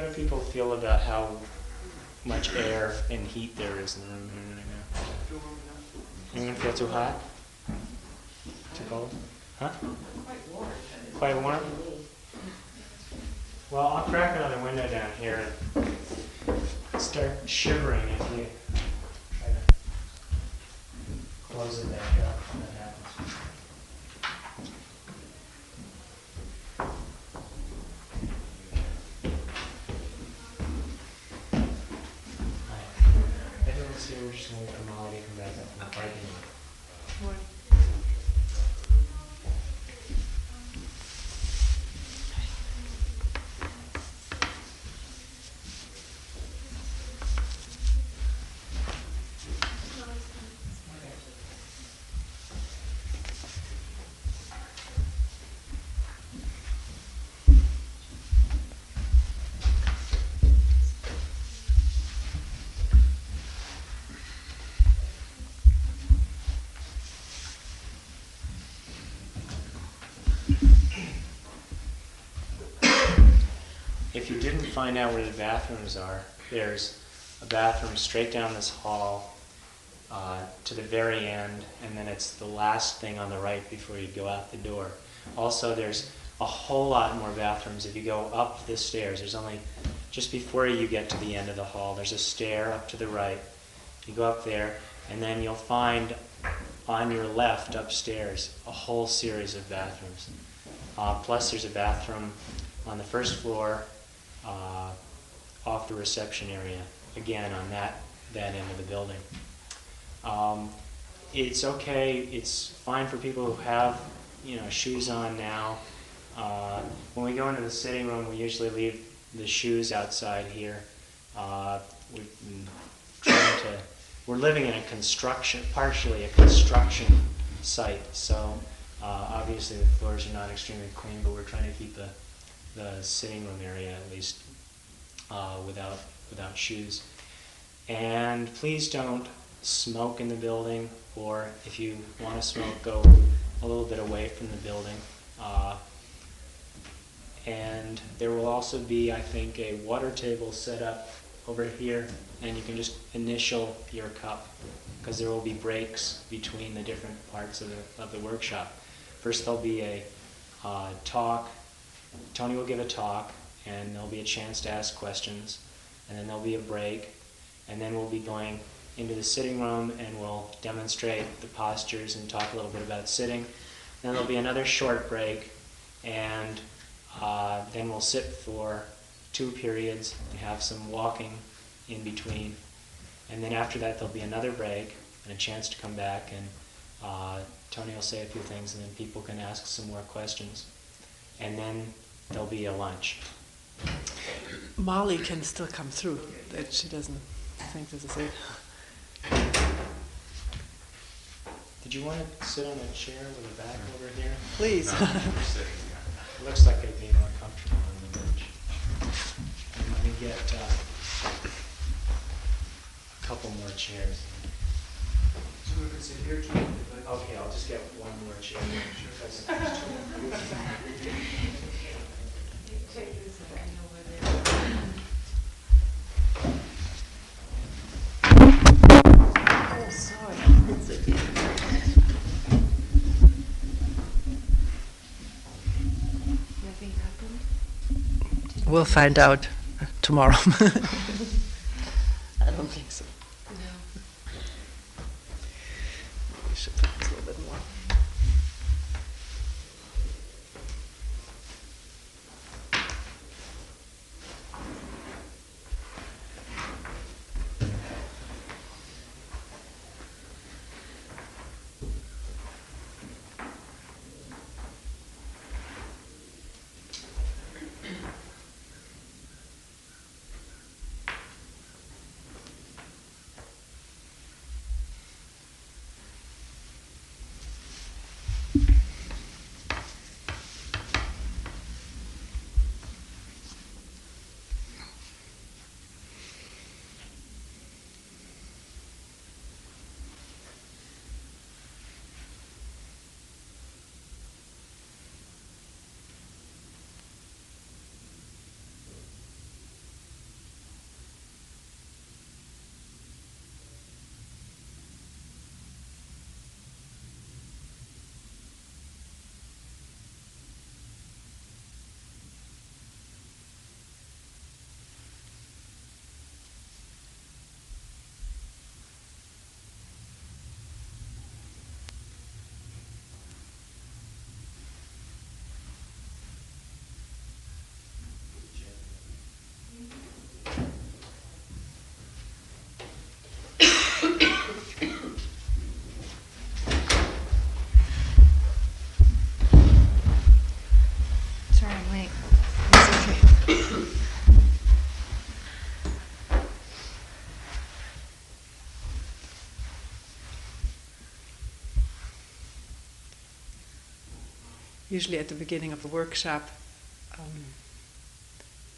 How do people feel about how much air and heat there is in the room right now? Anyone feel too hot? Too cold? Huh? Quite warm. Quite warm? Well, I'll crack another window down here and start shivering if you try to close it back up when that happens. Everyone's here, we're just going to wait for Molly to come back up from the parking lot. If you didn't find out where the bathrooms are, there's a bathroom straight down this hall to the very end, and then it's the last thing on the right before you go out the door. Also, there's a whole lot more bathrooms if you go up the stairs. There's only, just before you get to the end of the hall, there's a stair up to the right. You go up there, and then you'll find on your left upstairs a whole series of bathrooms. Plus there's a bathroom on the first floor off the reception area, again on that end of the building. It's okay, it's fine for people who have shoes on now. When we go into the sitting room, we usually leave the shoes outside here. We're living in a partially a construction site, so obviously the floors are not extremely clean, but we're trying to keep the sitting room area at least without shoes. And please don't smoke in the building, or if you want to smoke, go a little bit away from the building. And there will also be, I think, a water table set up over here, and you can just initial your cup, because there will be breaks between the different parts of the workshop. First there'll be a talk. Toni will give a talk, and there'll be a chance to ask questions, and then there'll be a break, and then we'll be going into the sitting room and we'll demonstrate the postures and talk a little bit about sitting. Then there'll be another short break, and then we'll sit for 2 periods and have some walking in between. And then after that there'll be another break and a chance to come back, and Toni will say a few things, and then people can ask some more questions. And then there'll be a lunch. Molly can still come through. That she doesn't think this is it. Did you want to sit on a chair with a back over here? Please. No, it looks like it'd be more comfortable on the bench. And let me get a couple more chairs. So we could sit here too. Okay, I'll just get one more chair. Take this over there. Oh, sorry. It's okay. Nothing happened? We'll find out tomorrow. I don't think so. No. We should put this a little bit more. Usually at the beginning of the workshop,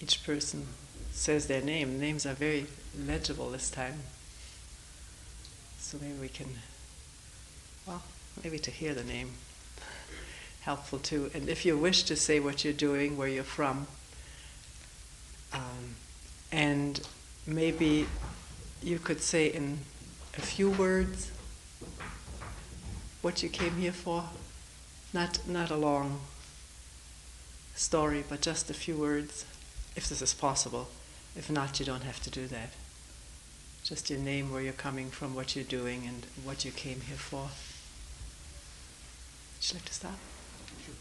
each person says their name. Names are very legible this time. So maybe we can, maybe to hear the name, helpful too. And if you wish to say what you're doing, where you're from, and maybe you could say in a few words what you came here for. Not a long story, but just a few words, if this is possible. If not, you don't have to do that. Just your name, where you're coming from, what you're doing, and what you came here for. Would you like to start? Sure.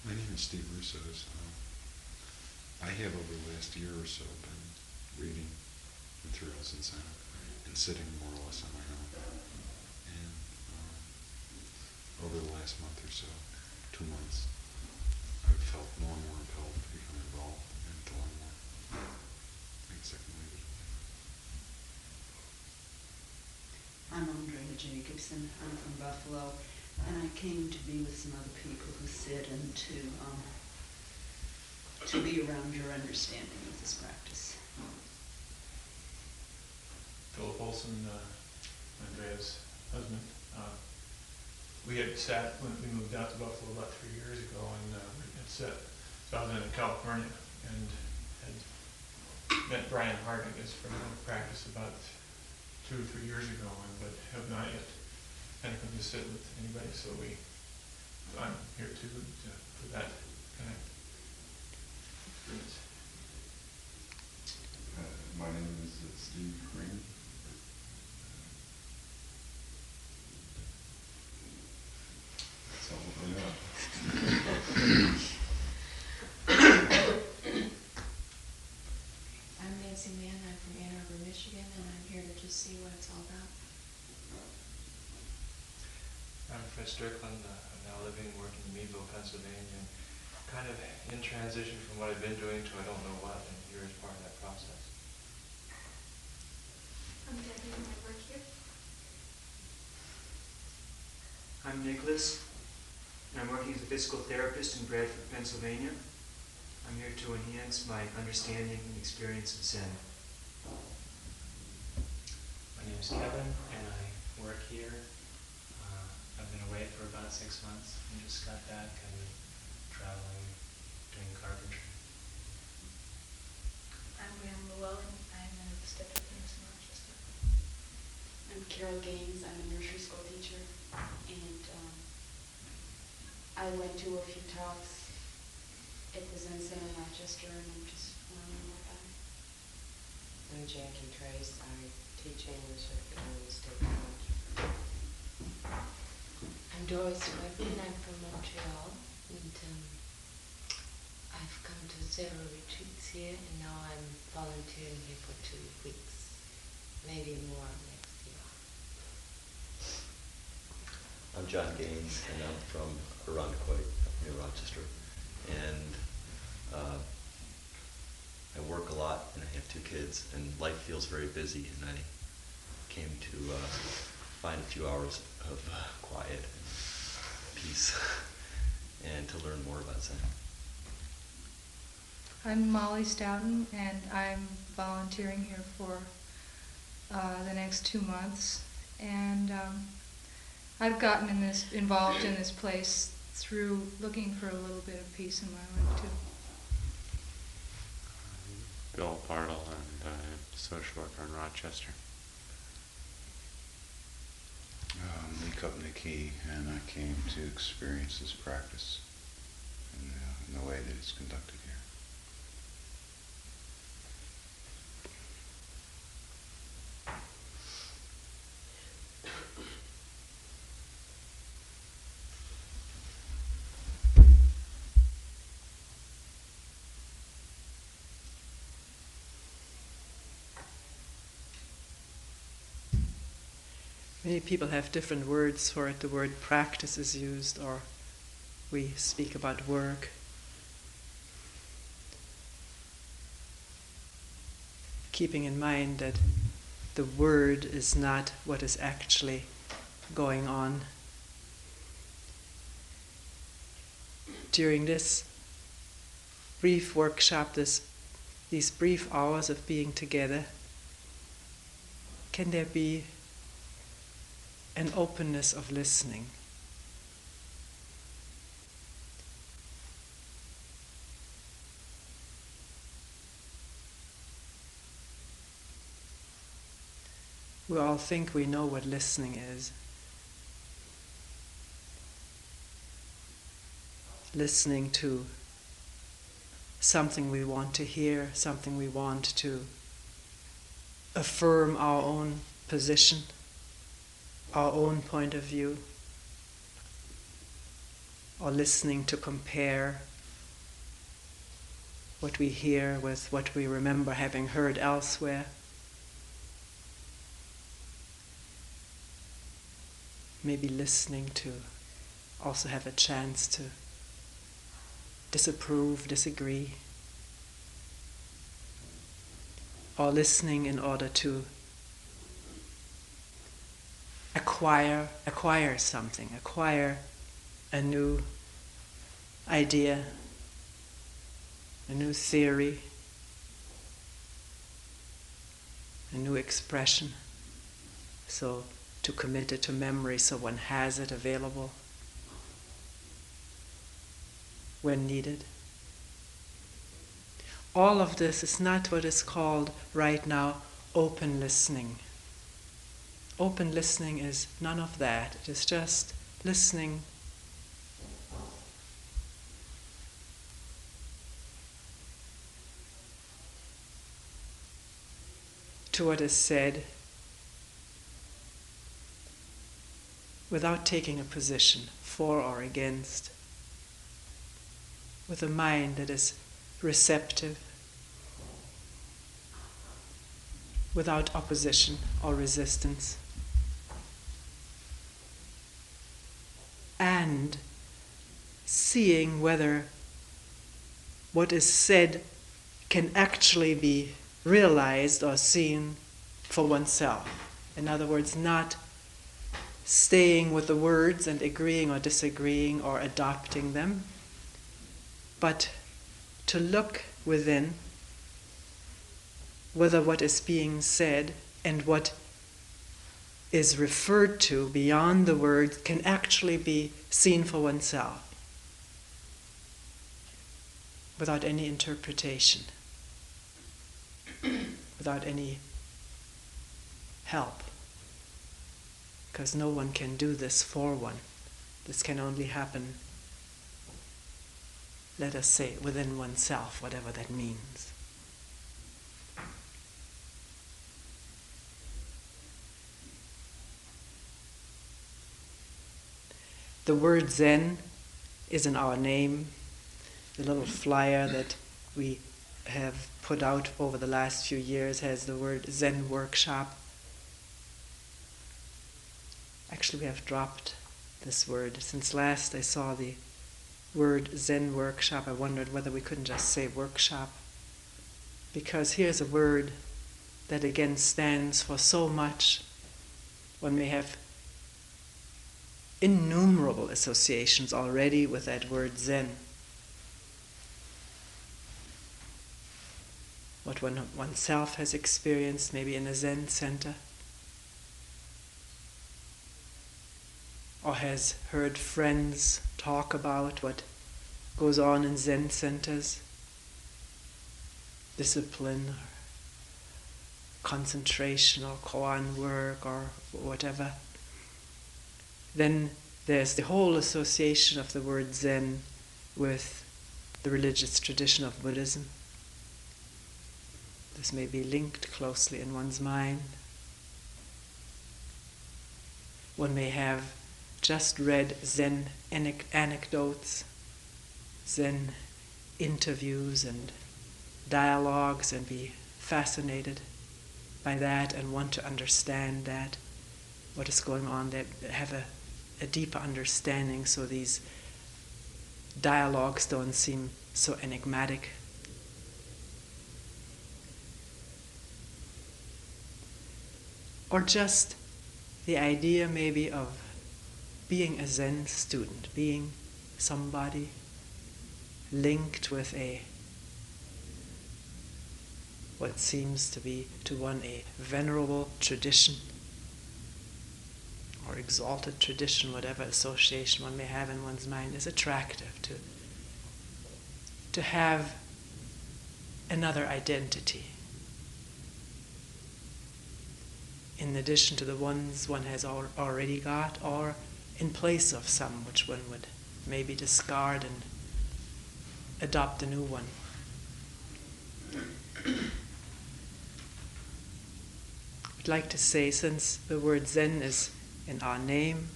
My name is Steve Russos. I have over the last year or so been reading materials in Zen and sitting more or less on my own. And over the last month or so, 2 months, I've felt more and more impelled to become involved and to learn more. I guess I can leave it at that. I'm Andrea Jacobson. I'm from Buffalo, and I came to be with some other people who sit and to be around your understanding of this practice. Philip Olson, Andrea's husband. We had sat when we moved out to Buffalo about 3 years ago, and we had sat. So I was in California and had met Brian Hart, I guess, from practice about 2 or 3 years ago, but have not yet kind of come to sit with anybody. So I'm here too for that kind of experience. My name is Steve Green. That's all I know. I'm Nancy Mann. I'm from Ann Arbor, Michigan, and I'm here to just see what it's all about. I'm Fred Strickland. I'm now living and working in Meadville, Pennsylvania, and kind of in transition from what I've been doing to I don't know what, and here is part of that process. I'm Debbie and I work here. I'm Nicholas, and I'm working as a physical therapist in Bradford, Pennsylvania. I'm here to enhance my understanding and experience of Zen. My name is Kevin, and I work here. I've been away for about 6 months and just got back and traveling, doing carpentry. I'm Graham Llewellyn. I'm an obstetric nurse in Rochester. I'm Carol Gaines. I'm a nursery school teacher, and I went to a few talks at the Zen Center in Rochester, and I'm just learning more about it. I'm Jackie Trace. I teach English at Iowa State College. I'm Doris Webby, and I'm from Montreal, and I've come to several retreats here, and now I'm volunteering here for 2 weeks, maybe more next year. I'm John Gaines, and I'm from Irondequoit, near Rochester, and I work a lot, and I have 2 kids, and life feels very busy, and I came to find a few hours of quiet and peace and to learn more about Zen. I'm Molly Stoughton, and I'm volunteering here for the next 2 months. And I've gotten involved in this place through looking for a little bit of peace in my life too. Bill Bartle, and I'm a social worker in Rochester. Lee Kopnicki, and I came to experience this practice in the way that it's conducted here. Many people have different words for it. The word practice is used, or we speak about work. Keeping in mind that the word is not what is actually going on. during this brief workshop, these brief hours of being together, can there be an openness of listening? We all think we know what listening is. Listening to something we want to hear, something we want to affirm our own position, our own point of view, or listening to compare what we hear with what we remember having heard elsewhere. Maybe listening to also have a chance to disapprove, disagree, or listening in order to acquire something, acquire a new idea, a new theory, a new expression. So to commit it to memory so one has it available when needed. All of this is not what is called right now open listening. Open listening is none of that. It is just listening to what is said without taking a position for or against, with a mind that is receptive, without opposition or resistance, and seeing whether what is said can actually be realized or seen for oneself. In other words, not staying with the words and agreeing or disagreeing or adopting them, but to look within whether what is being said and what is referred to beyond the words can actually be seen for oneself without any interpretation, without any help. Because no one can do this for one. This can only happen, let us say, within oneself, whatever that means. The word Zen is in our name. The little flyer that we have put out over the last few years has the word Zen workshop. Actually, we have dropped this word. Since last I saw the word Zen workshop, I wondered whether we couldn't just say workshop. Because here's a word that again stands for so much. One may have innumerable associations already with that word Zen. What oneself has experienced, maybe in a Zen center, or has heard friends talk about what goes on in Zen centers, discipline, or concentration, or koan work, or whatever. Then there's the whole association of the word Zen with the religious tradition of Buddhism. This may be linked closely in one's mind. One may have just read Zen anecdotes, Zen interviews and dialogues and be fascinated by that and want to understand that, what is going on there, have a deeper understanding so these dialogues don't seem so enigmatic. Or just the idea maybe of being a Zen student, being somebody linked with what seems to be to one a venerable tradition or exalted tradition, whatever association one may have in one's mind, is attractive to have another identity in addition to the ones one has already got, or in place of some which one would maybe discard and adopt a new one. I'd like to say, since the word Zen is in our name,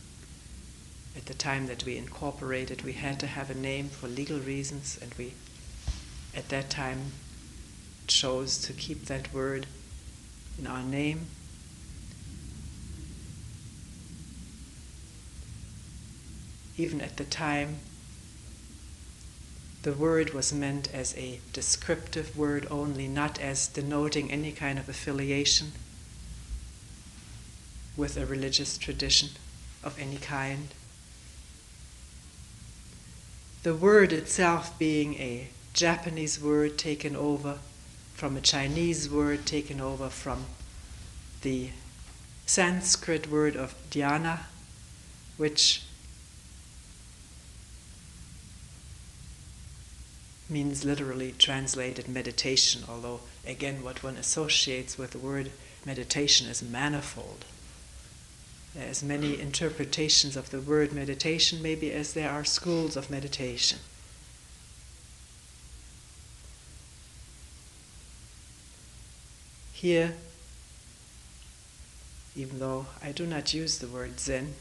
at the time that we incorporated, we had to have a name for legal reasons, and we, at that time, chose to keep that word in our name. Even at the time, the word was meant as a descriptive word only, not as denoting any kind of affiliation with a religious tradition of any kind. The word itself being a Japanese word taken over from a Chinese word taken over from the Sanskrit word of dhyana, which means literally translated meditation, although again what one associates with the word meditation is manifold. There are as many interpretations of the word meditation maybe as there are schools of meditation. Here, even though I do not use the word Zen,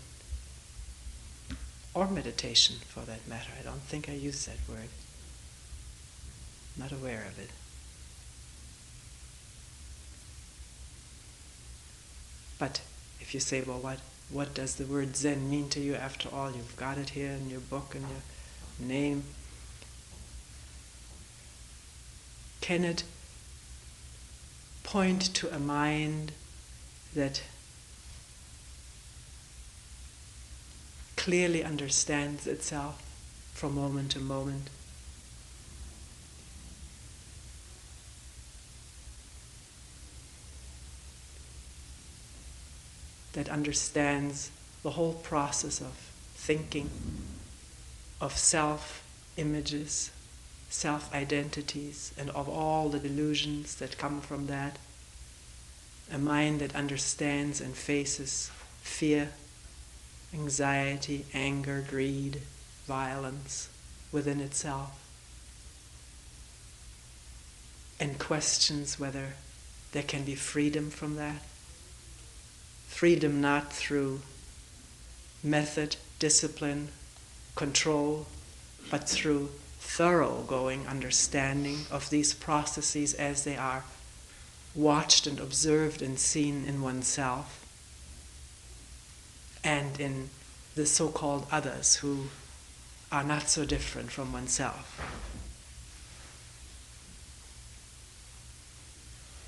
or meditation for that matter, I don't think I use that word. Not aware of it. But if you say, well, what does the word Zen mean to you after all? You've got it here in your book and your name. Can it point to a mind that clearly understands itself from moment to moment? That understands the whole process of thinking, of self-images, self-identities, and of all the delusions that come from that. A mind that understands and faces fear, anxiety, anger, greed, violence within itself, and questions whether there can be freedom from that. Freedom not through method, discipline, control, but through thoroughgoing understanding of these processes as they are watched and observed and seen in oneself and in the so-called others who are not so different from oneself.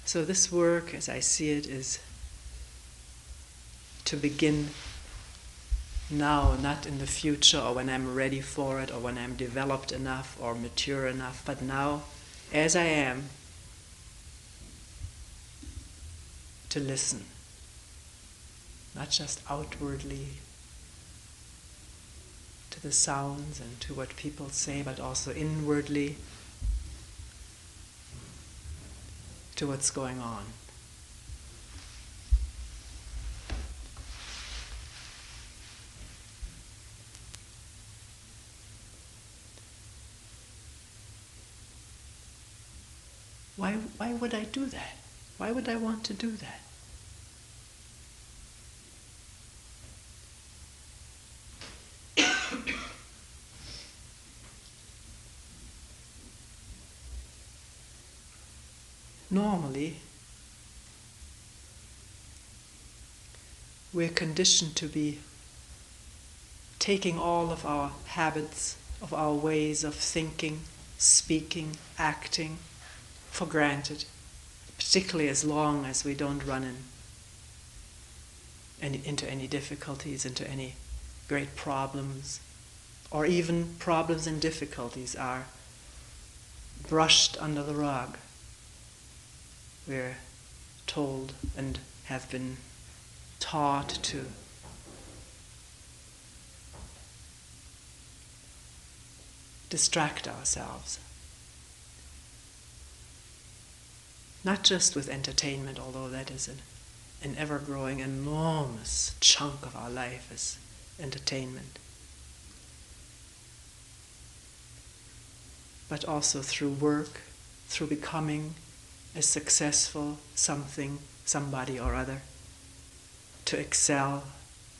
So this work, as I see it, is to begin now, not in the future or when I'm ready for it or when I'm developed enough or mature enough, but now, as I am, to listen, not just outwardly to the sounds and to what people say, but also inwardly to what's going on. Why would I do that? Why would I want to do that? Normally, we're conditioned to be taking all of our habits, of our ways of thinking, speaking, acting, for granted, particularly as long as we don't run into any difficulties, into any great problems, or even problems and difficulties are brushed under the rug. We're told and have been taught to distract ourselves. Not just with entertainment, although that is an ever-growing, enormous chunk of our life is entertainment, but also through work, through becoming a successful something, somebody or other, to excel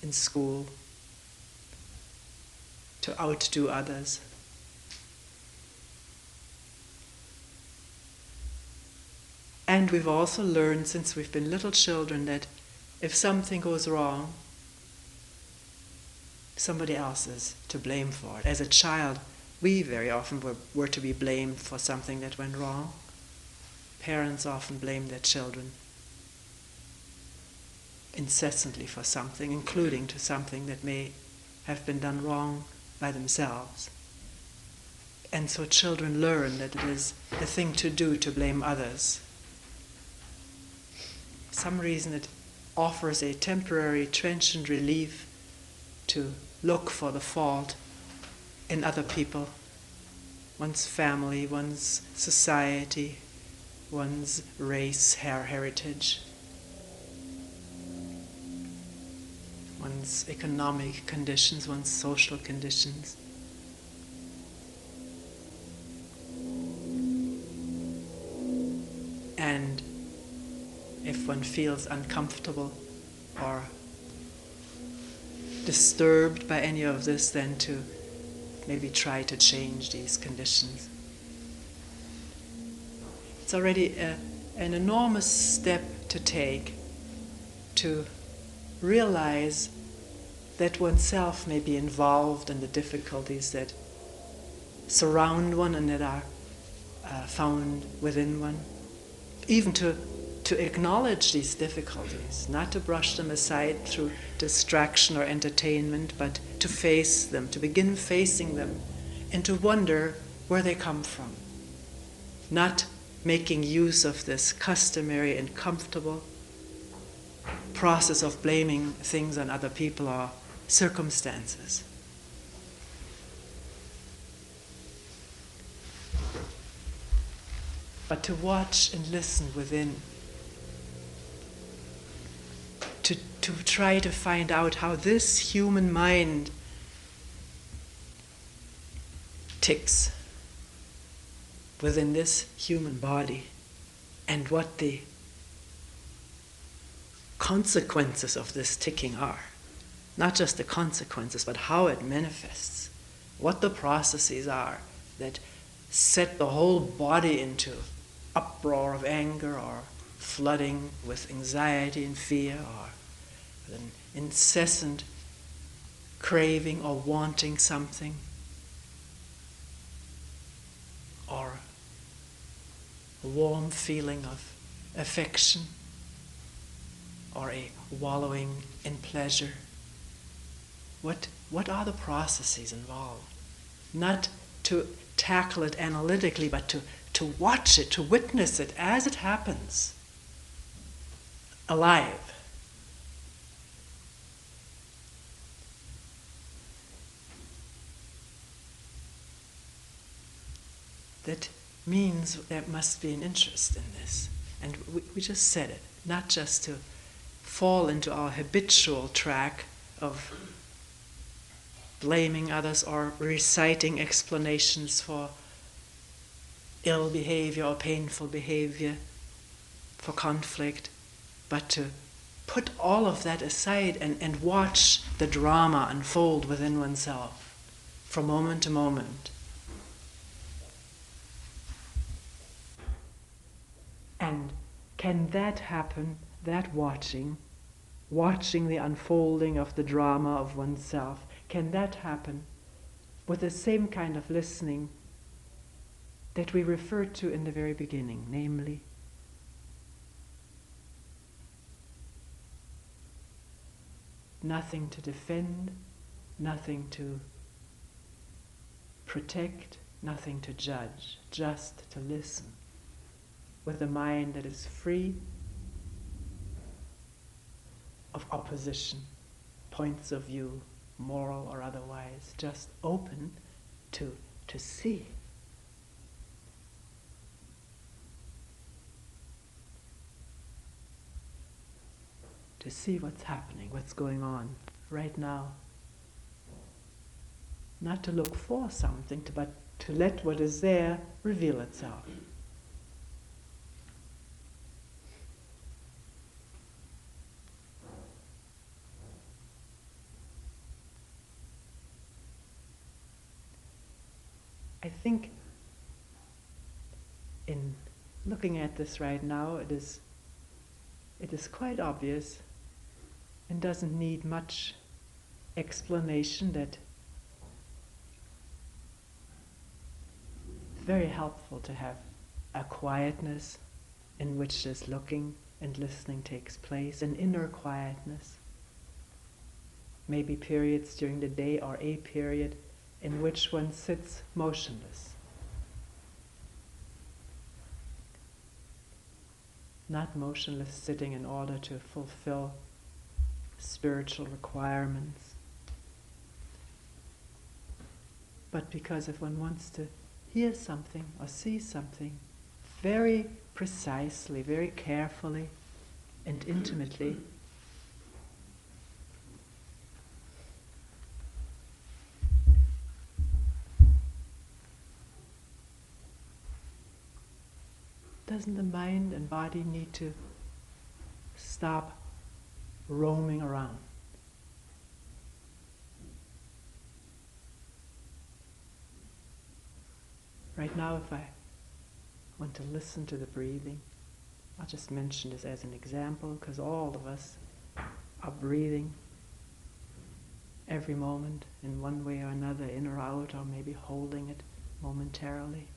in school, to outdo others. And we've also learned since we've been little children that if something goes wrong, somebody else is to blame for it. As a child, we very often were to be blamed for something that went wrong. Parents often blame their children incessantly for something, including to something that may have been done wrong by themselves. And so children learn that it is the thing to do to blame others. For some reason it offers a temporary, transient relief to look for the fault in other people, one's family, one's society, one's race, heritage, one's economic conditions, one's social conditions. And if one feels uncomfortable or disturbed by any of this, then to maybe try to change these conditions. It's already an enormous step to take to realize that oneself may be involved in the difficulties that surround one and that are found within one. Even to acknowledge these difficulties, not to brush them aside through distraction or entertainment, but to face them, to begin facing them, and to wonder where they come from. Not making use of this customary and comfortable process of blaming things on other people or circumstances. But to watch and listen within, to try to find out how this human mind ticks within this human body, and what the consequences of this ticking are. Not just the consequences, but how it manifests, what the processes are that set the whole body into uproar of anger, or flooding with anxiety and fear, or with an incessant craving or wanting something, or a warm feeling of affection, or a wallowing in pleasure. What are the processes involved? Not to tackle it analytically, but to watch it, to witness it as it happens, alive. That means there must be an interest in this. And we just said it, not just to fall into our habitual track of blaming others or reciting explanations for ill behavior or painful behavior, for conflict, but to put all of that aside and watch the drama unfold within oneself from moment to moment. And can that happen, that watching the unfolding of the drama of oneself, can that happen with the same kind of listening that we referred to in the very beginning, namely nothing to defend, nothing to protect, nothing to judge, just to listen with a mind that is free of opposition, points of view, moral or otherwise, just open to see. To see what's happening, what's going on right now. Not to look for something, but to let what is there reveal itself. I think in looking at this right now, it is quite obvious and doesn't need much explanation that it's very helpful to have a quietness in which this looking and listening takes place, an inner quietness. Maybe periods during the day or a period in which one sits motionless. Not motionless sitting in order to fulfill spiritual requirements, but because if one wants to hear something or see something very precisely, very carefully and intimately, doesn't the mind and body need to stop roaming around? Right now, if I want to listen to the breathing, I'll just mention this as an example, because all of us are breathing every moment in one way or another, in or out, or maybe holding it momentarily.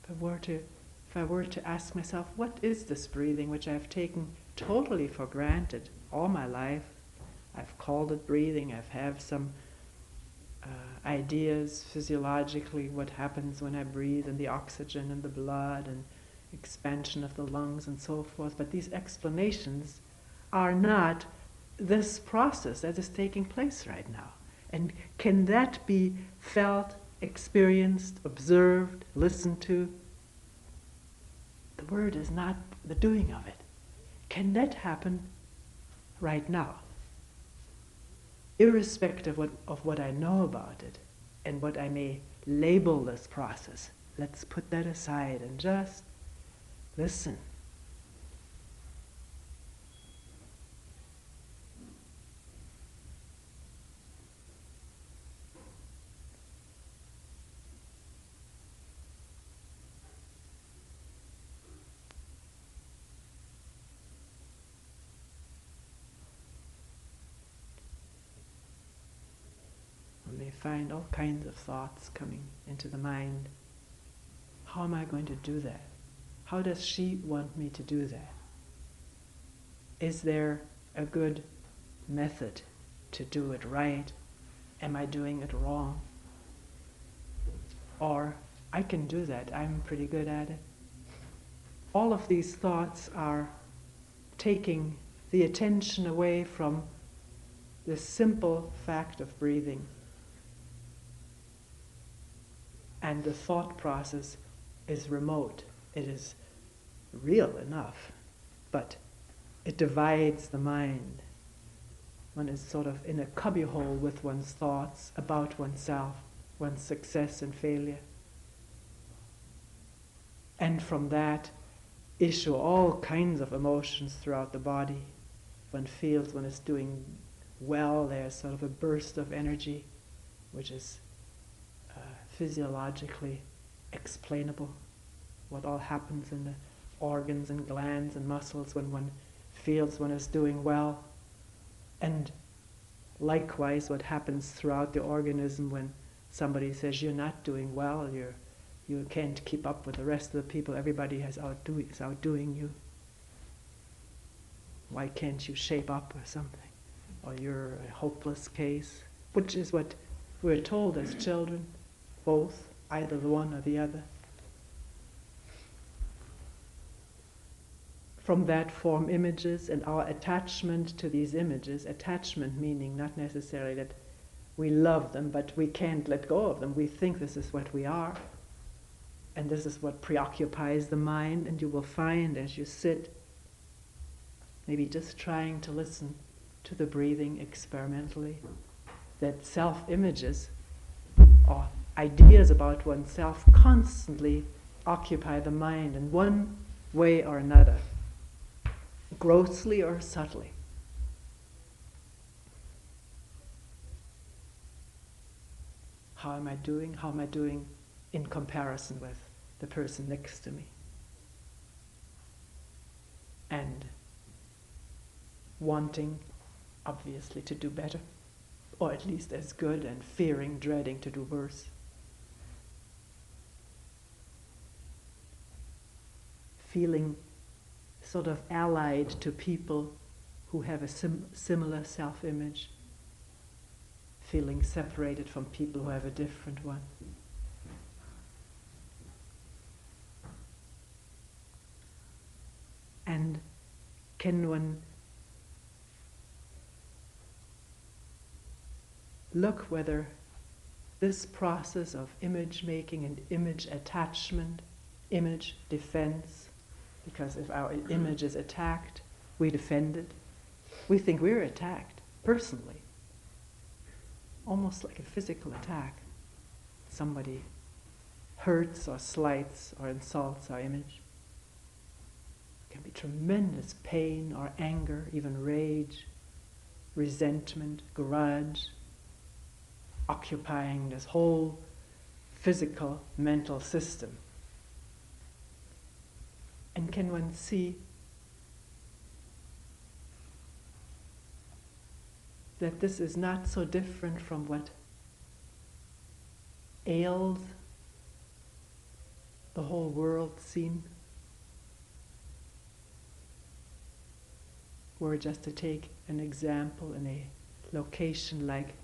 If I were to ask myself, what is this breathing which I've taken totally for granted all my life? I've called it breathing, I've had some ideas physiologically what happens when I breathe, and the oxygen in the blood and expansion of the lungs and so forth, but these explanations are not this process that is taking place right now. And can that be felt, experienced, observed, listened to? The word is not the doing of it. Can that happen right now? Irrespective of what I know about it and what I may label this process, let's put that aside and just listen. We may find all kinds of thoughts coming into the mind. How am I going to do that? How does she want me to do that? Is there a good method to do it right? Am I doing it wrong? Or I can do that, I'm pretty good at it. All of these thoughts are taking the attention away from the simple fact of breathing. And the thought process is remote. It is real enough, but it divides the mind. One is sort of in a cubbyhole with one's thoughts about oneself, one's success and failure. And from that issue all kinds of emotions throughout the body. One feels one is doing well, there's sort of a burst of energy, which is physiologically explainable, what all happens in the organs and glands and muscles when one feels one is doing well, and likewise what happens throughout the organism when somebody says you're not doing well, you can't keep up with the rest of the people, everybody is outdoing you. Why can't you shape up or something? Or you're a hopeless case, which is what We're told as children, both, either the one or the other. From that form images, and our attachment to these images, attachment meaning not necessarily that we love them, but we can't let go of them. We think this is what we are, and this is what preoccupies the mind, and you will find as you sit, maybe just trying to listen to the breathing experimentally, that self-images or ideas about oneself constantly occupy the mind in one way or another, grossly or subtly. How am I doing? How am I doing in comparison with the person next to me? And wanting, obviously, to do better, or at least as good, and fearing, dreading to do worse. Feeling sort of allied to people who have a similar self-image, feeling separated from people who have a different one. And can one look whether this process of image making and image attachment, image defense, because if our image is attacked, we defend it. We think we're attacked, personally. Almost like a physical attack. Somebody hurts or slights or insults our image. It can be tremendous pain or anger, even rage, resentment, grudge, occupying this whole physical, mental system. And can one see that this is not so different from what ails the whole world scene? Or just to take an example in a location like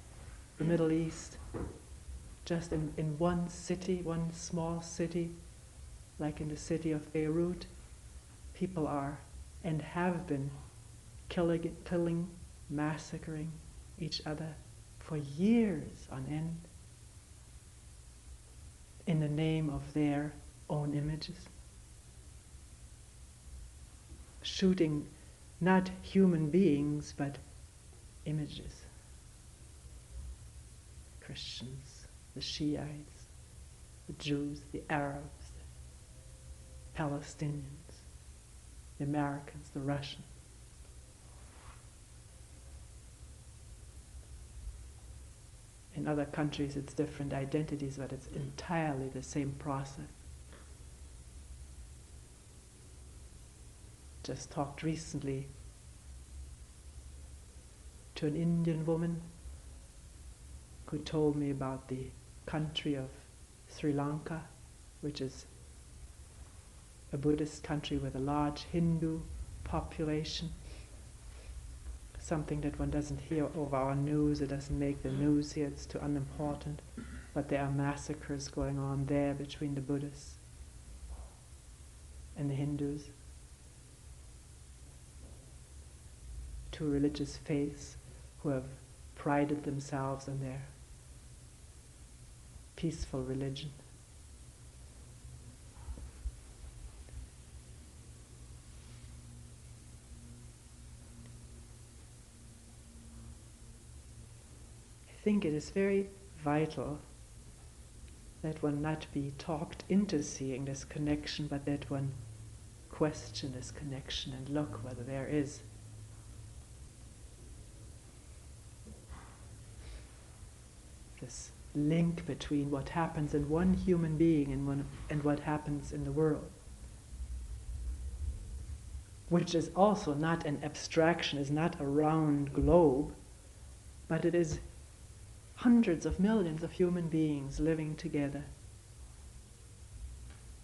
the Middle East, just in one city, one small city, like in the city of Beirut, people are and have been killing, massacring each other for years on end in the name of their own images. Shooting not human beings, but images. Christians, the Shiites, the Jews, the Arabs, the Palestinians, the Americans, the Russians. In other countries it's different identities, but it's entirely the same process. Just talked recently to an Indian woman who told me about the country of Sri Lanka, which is a Buddhist country with a large Hindu population. Something that one doesn't hear over our news, it doesn't make the news here, it's too unimportant. But there are massacres going on there between the Buddhists and the Hindus. Two religious faiths who have prided themselves on their peaceful religion. I think it is very vital that one not be talked into seeing this connection, but that one question this connection and look whether there is this link between what happens in one human being and what happens in the world, which is also not an abstraction, is not a round globe, but it is hundreds of millions of human beings living together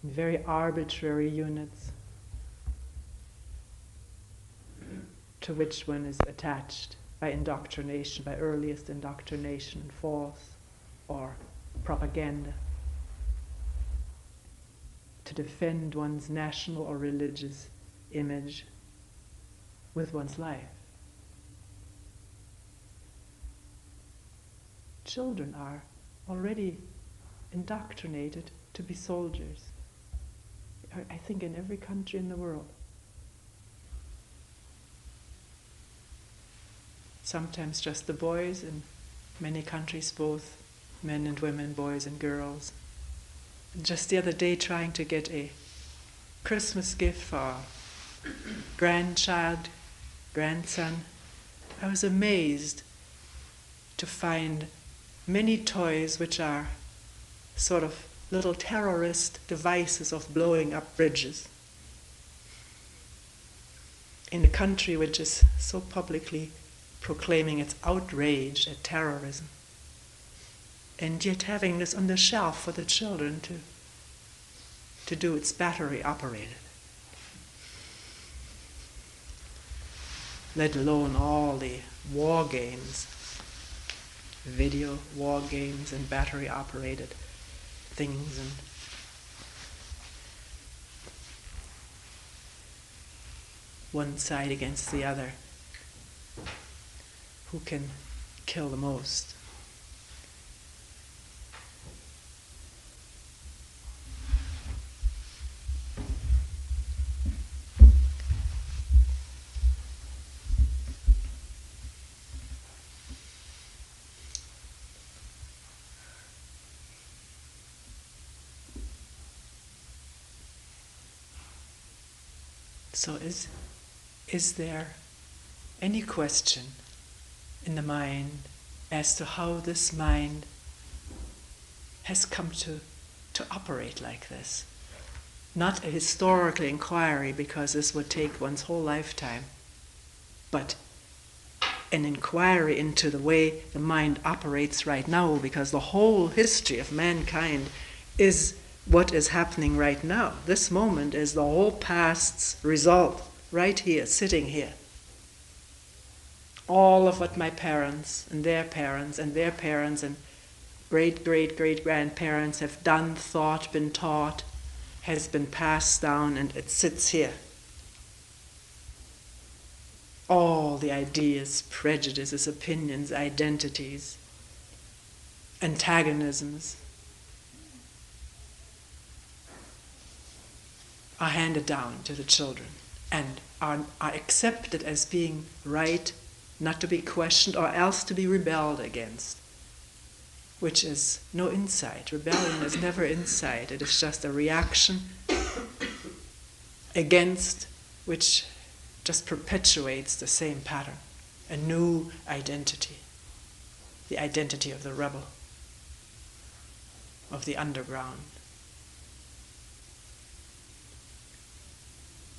in very arbitrary units to which one is attached by indoctrination, by earliest indoctrination and false or propaganda, to defend one's national or religious image with one's life. Children are already indoctrinated to be soldiers, I think in every country in the world. Sometimes just the boys, in many countries both men and women, boys and girls. And just the other day trying to get a Christmas gift for a grandchild, grandson, I was amazed to find many toys which are sort of little terrorist devices of blowing up bridges. In a country which is so publicly proclaiming its outrage at terrorism, and yet having this on the shelf for the children to do its battery operated. Let alone all the war games, video war games and battery operated things, and one side against the other. Who can kill the most? So is there any question in the mind as to how this mind has come to operate like this? Not a historical inquiry, because this would take one's whole lifetime, but an inquiry into the way the mind operates right now, because the whole history of mankind is what is happening right now. This moment is the whole past's result, right here, sitting here. All of what my parents and their parents and their parents and great-great-great-grandparents have done, thought, been taught, has been passed down, and it sits here. All the ideas, prejudices, opinions, identities, antagonisms are handed down to the children and are accepted as being right, not to be questioned, or else to be rebelled against, which is no insight. Rebellion is never insight. It is just a reaction against which just perpetuates the same pattern, a new identity, the identity of the rebel, of the underground.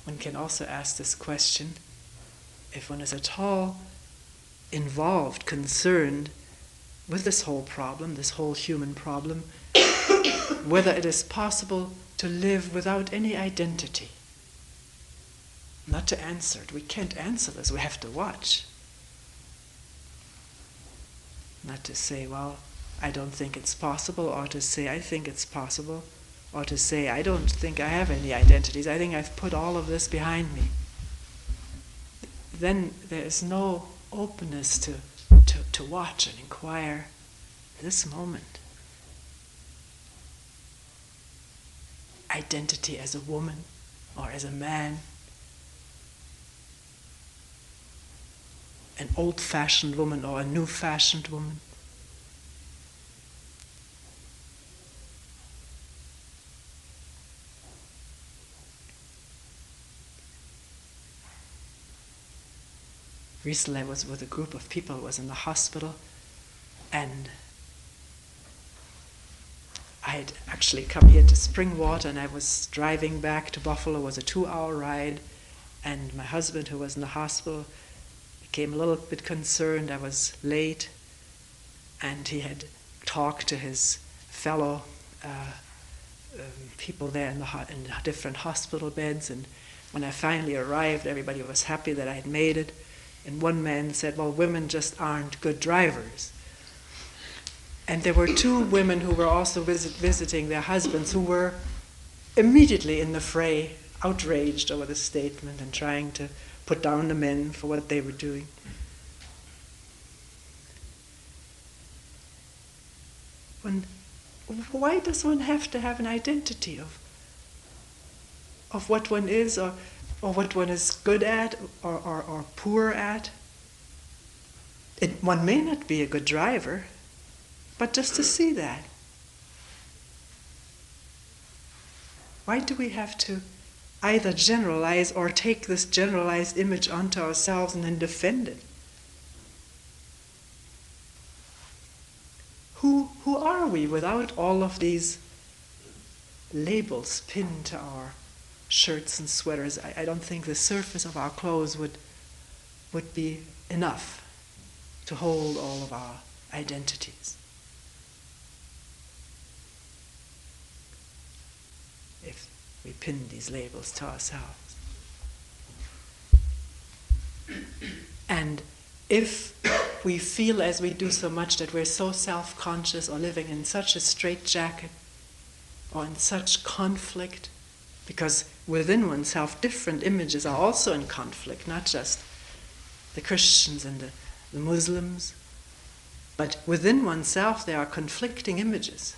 One can also ask this question, if one is at all involved, concerned with this whole problem, this whole human problem, whether it is possible to live without any identity. Not to answer it. We can't answer this. We have to watch. Not to say, well, I don't think it's possible, or to say, I think it's possible, or to say, I don't think I have any identities. I think I've put all of this behind me. Then there is no openness to watch and inquire this moment. Identity as a woman or as a man. An old-fashioned woman or a new-fashioned woman. Recently I was with a group of people who was in the hospital, and I had actually come here to Springwater, and I was driving back to Buffalo. It was a 2-hour ride, and my husband, who was in the hospital, became a little bit concerned. I was late, and he had talked to his fellow people there in the different hospital beds, and when I finally arrived, everybody was happy that I had made it. And one man said, well, women just aren't good drivers. And there were two women who were also visiting their husbands who were immediately in the fray, outraged over the statement and trying to put down the men for what they were doing. Why does one have to have an identity of what one is, or what one is good at or poor at? One may not be a good driver, but just to see that. Why do we have to either generalize or take this generalized image onto ourselves and then defend it? Who are we without all of these labels pinned to our shirts and sweaters? I don't think the surface of our clothes would be enough to hold all of our identities. If we pin these labels to ourselves. And if we feel, as we do so much, that we're so self-conscious or living in such a straitjacket or in such conflict, because within oneself different images are also in conflict, not just the Christians and the Muslims, but within oneself there are conflicting images.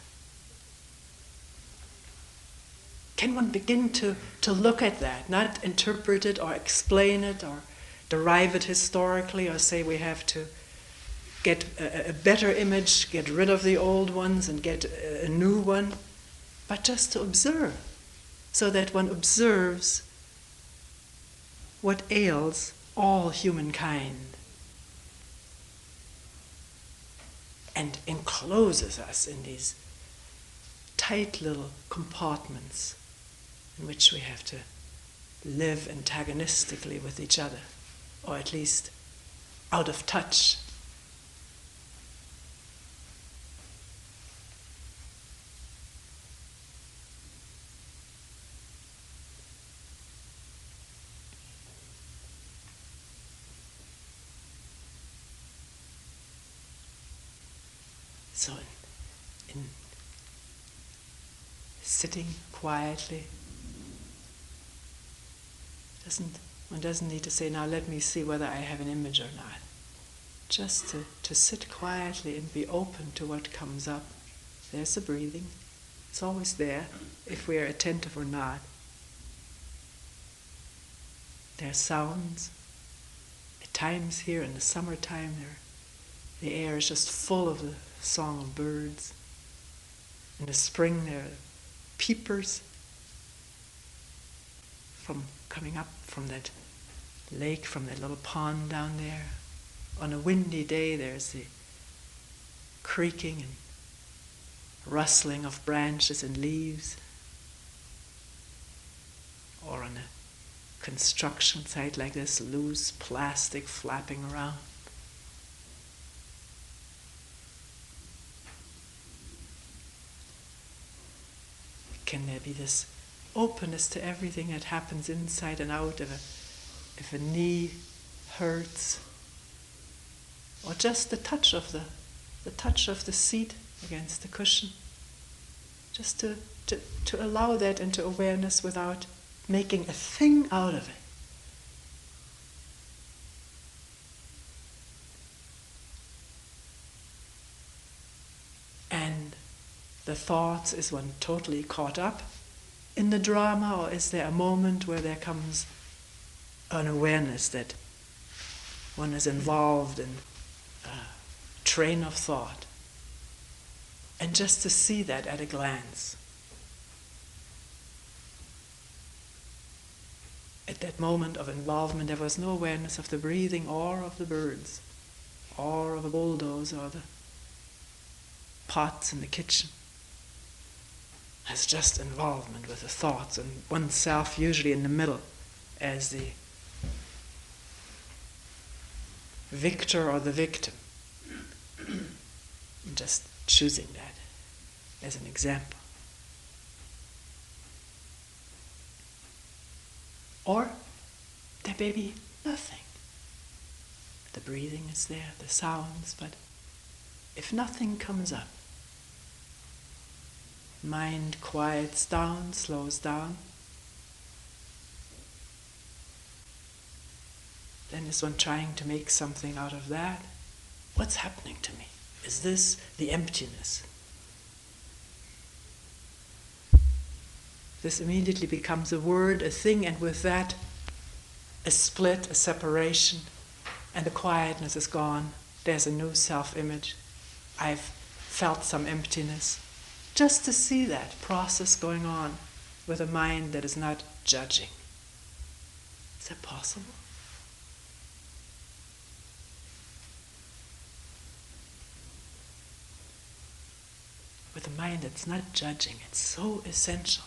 Can one begin to look at that, not interpret it or explain it or derive it historically or say we have to get a better image, get rid of the old ones and get a new one, but just to observe, so that one observes what ails all humankind and encloses us in these tight little compartments in which we have to live antagonistically with each other, or at least out of touch. So in sitting quietly, one doesn't need to say, now let me see whether I have an image or not. Just to sit quietly and be open to what comes up. There's the breathing. It's always there, if we are attentive or not. There are sounds. At times here in the summertime, the air is just full of the song of birds. In the spring, there are peepers coming up from that lake, from that little pond down there. On a windy day, there's the creaking and rustling of branches and leaves. Or on a construction site like this, loose plastic flapping around. Can there be this openness to everything that happens inside and out? If a knee hurts, or just the touch of the seat against the cushion, just to allow that into awareness without making a thing out of it. And the thoughts, is one totally caught up in the drama, or is there a moment where there comes an awareness that one is involved in a train of thought? And just to see that at a glance. At that moment of involvement, there was no awareness of the breathing or of the birds, or of a bulldozer, or the pots in the kitchen. There's just involvement with the thoughts, and oneself usually in the middle as the victor or the victim. Just choosing that as an example. Or there may be nothing. The breathing is there, the sounds, but if nothing comes up, mind quiets down, slows down, then is one trying to make something out of that? What's happening to me? Is this the emptiness? This immediately becomes a word, a thing, and with that, a split, a separation, and the quietness is gone. There's a new self-image. I've felt some emptiness. Just to see that process going on with a mind that is not judging. Is that possible? With a mind that's not judging, it's so essential.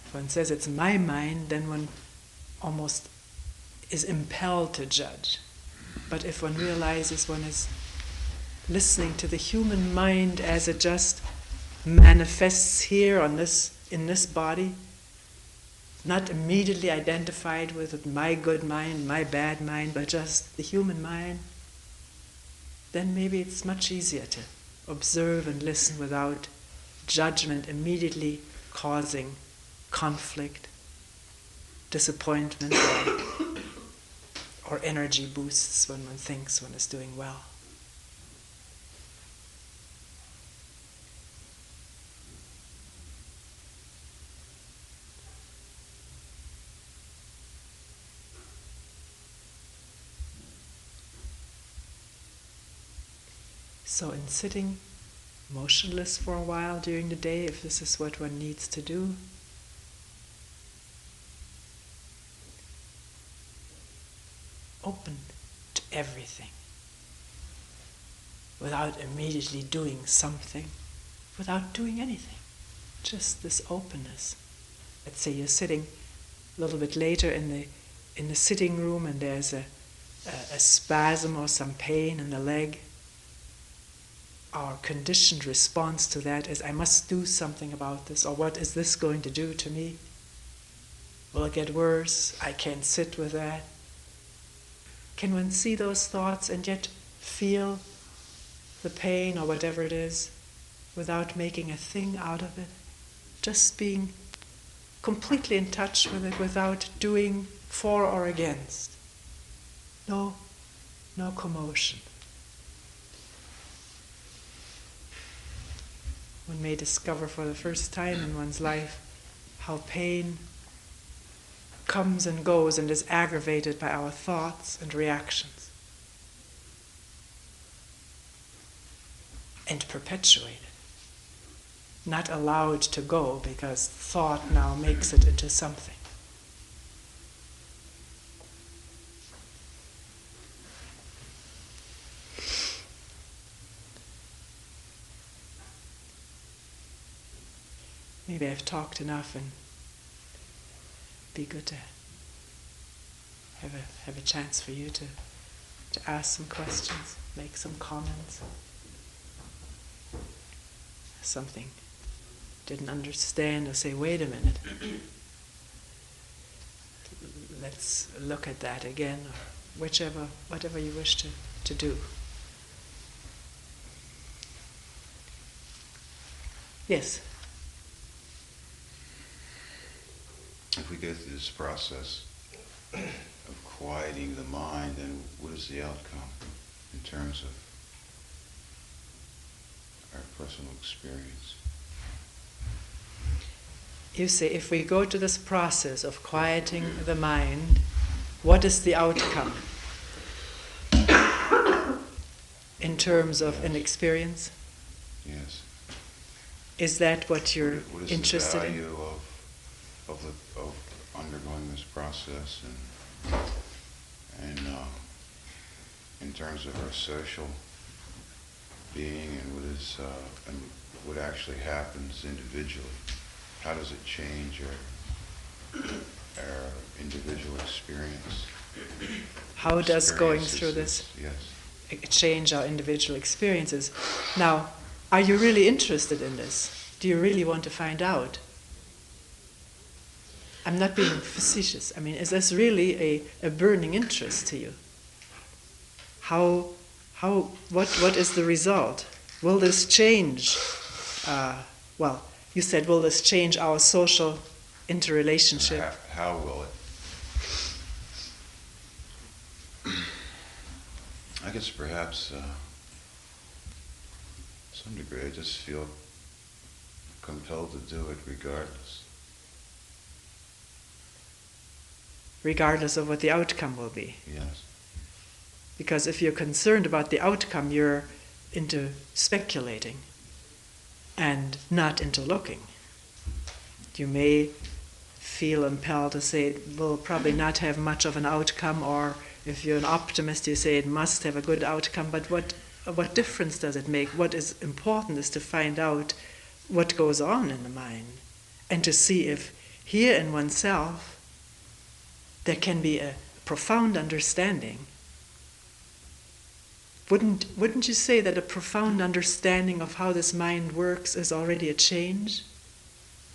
If one says it's my mind, then one almost is impelled to judge. But if one realizes one is listening to the human mind as it just manifests here on this, in this body, not immediately identified with my good mind, my bad mind, but just the human mind, then maybe it's much easier to observe and listen without judgment immediately causing conflict, disappointment, or energy boosts when one thinks one is doing well. So in sitting motionless for a while during the day, if this is what one needs to do, open to everything without immediately doing something, without doing anything. Just this openness. Let's say you're sitting a little bit later in the sitting room and there's a spasm or some pain in the leg. Our conditioned response to that is, I must do something about this, or what is this going to do to me? Will it get worse? I can't sit with that. Can one see those thoughts and yet feel the pain or whatever it is without making a thing out of it? Just being completely in touch with it without doing for or against. No commotion. One may discover for the first time in one's life how pain comes and goes and is aggravated by our thoughts and reactions, and perpetuated, not allowed to go because thought now makes it into something. Maybe I've talked enough and be good to have a chance for you to ask some questions, make some comments. Something didn't understand, or say, wait a minute, let's look at that again, or whatever you wish to do. Yes? If we go through this process of quieting the mind, then what is the outcome in terms of our personal experience? You say, if we go to this process of quieting the mind, what is the outcome in terms of an experience? Yes. Is that what you're what is interested the in? value of undergoing this process, and in terms of our social being, and what actually happens individually? How does it change our individual experience? How does going through this Yes. change our individual experiences? Now, are you really interested in this? Do you really want to find out? I'm not being facetious. I mean, is this really a burning interest to you? what is the result? Will this change? Well, you said, will this change our social interrelationship? How will it? I guess perhaps, to some degree, I just feel compelled to do it regardless. Regardless of what the outcome will be. Yes. Because if you're concerned about the outcome, you're into speculating and not into looking. You may feel impelled to say it will probably not have much of an outcome, or if you're an optimist, you say it must have a good outcome, but what difference does it make? What is important is to find out what goes on in the mind and to see if here in oneself there can be a profound understanding. Wouldn't you say that a profound understanding of how this mind works is already a change?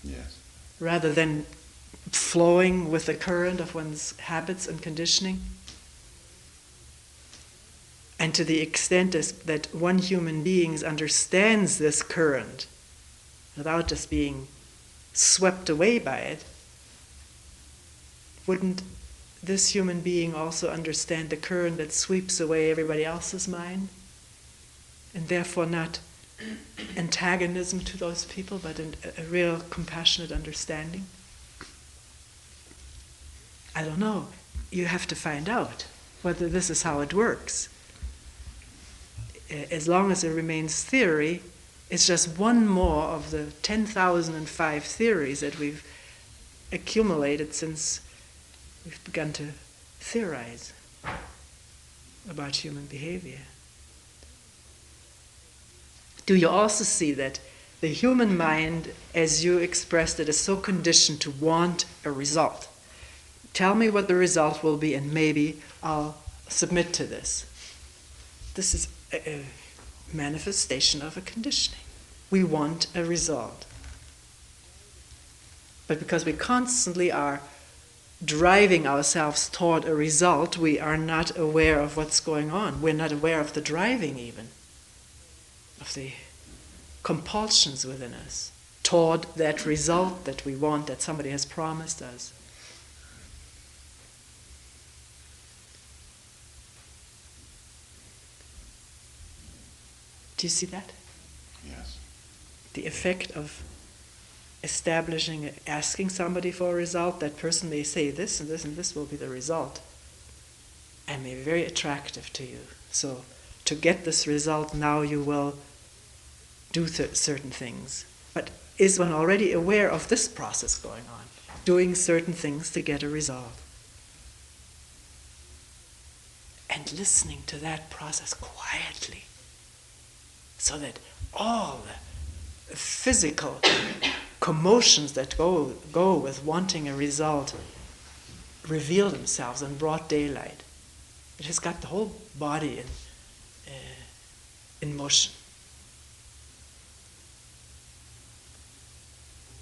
Yes. Rather than flowing with the current of one's habits and conditioning? And to the extent that one human being understands this current without just being swept away by it, wouldn't this human being also understand the current that sweeps away everybody else's mind? And therefore not antagonism to those people, but a real compassionate understanding? I don't know. You have to find out whether this is how it works. As long as it remains theory, it's just one more of the 10,005 theories that we've accumulated since we've begun to theorize about human behavior. Do you also see that the human mind, as you expressed it, is so conditioned to want a result? Tell me what the result will be, and maybe I'll submit to this. This is a manifestation of a conditioning. We want a result. But because we constantly are driving ourselves toward a result, we are not aware of what's going on. We're not aware of the driving even, of the compulsions within us toward that result that we want, that somebody has promised us. Do you see that? Yes. The effect of establishing, asking somebody for a result, that person may say this and this and this will be the result, and may be very attractive to you. So to get this result, now you will do certain things. But is one already aware of this process going on? Doing certain things to get a result. And listening to that process quietly, so that all the physical commotions that go with wanting a result reveal themselves in broad daylight. It has got the whole body in motion.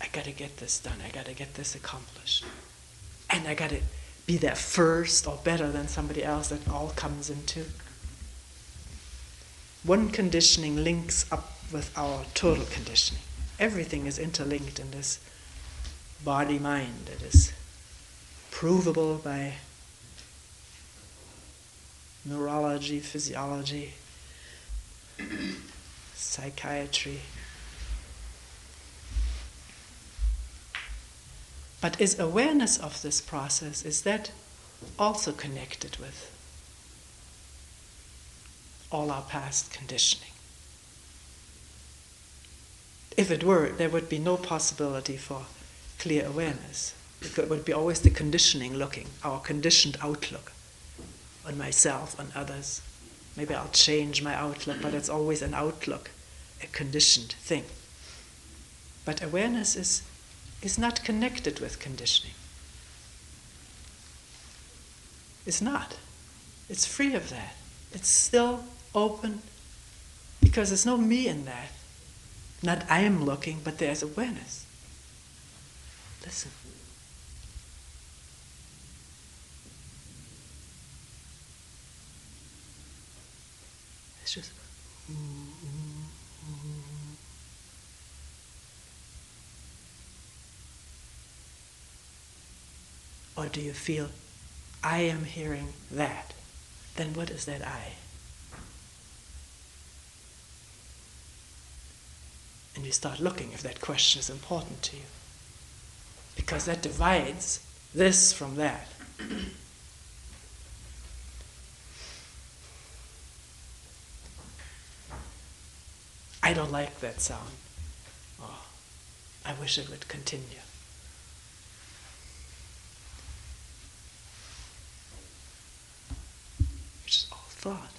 I got to get this done. I got to get this accomplished. And I got to be there first or better than somebody else. That all comes into. One conditioning links up with our total conditioning. Everything is interlinked in this body-mind. It is provable by neurology, physiology, psychiatry. But is awareness of this process, is that also connected with all our past conditioning? If it were, there would be no possibility for clear awareness. It would be always the conditioning looking, our conditioned outlook on myself, on others. Maybe I'll change my outlook, but it's always an outlook, a conditioned thing. But awareness is not connected with conditioning. It's not. It's free of that. It's still open, because there's no me in that. Not I am looking, but there's awareness. Listen. It's just. Or do you feel, I am hearing that? Then what is that I? And you start looking if that question is important to you. Because that divides this from that. I don't like that sound. Oh, I wish it would continue. Which is all thought.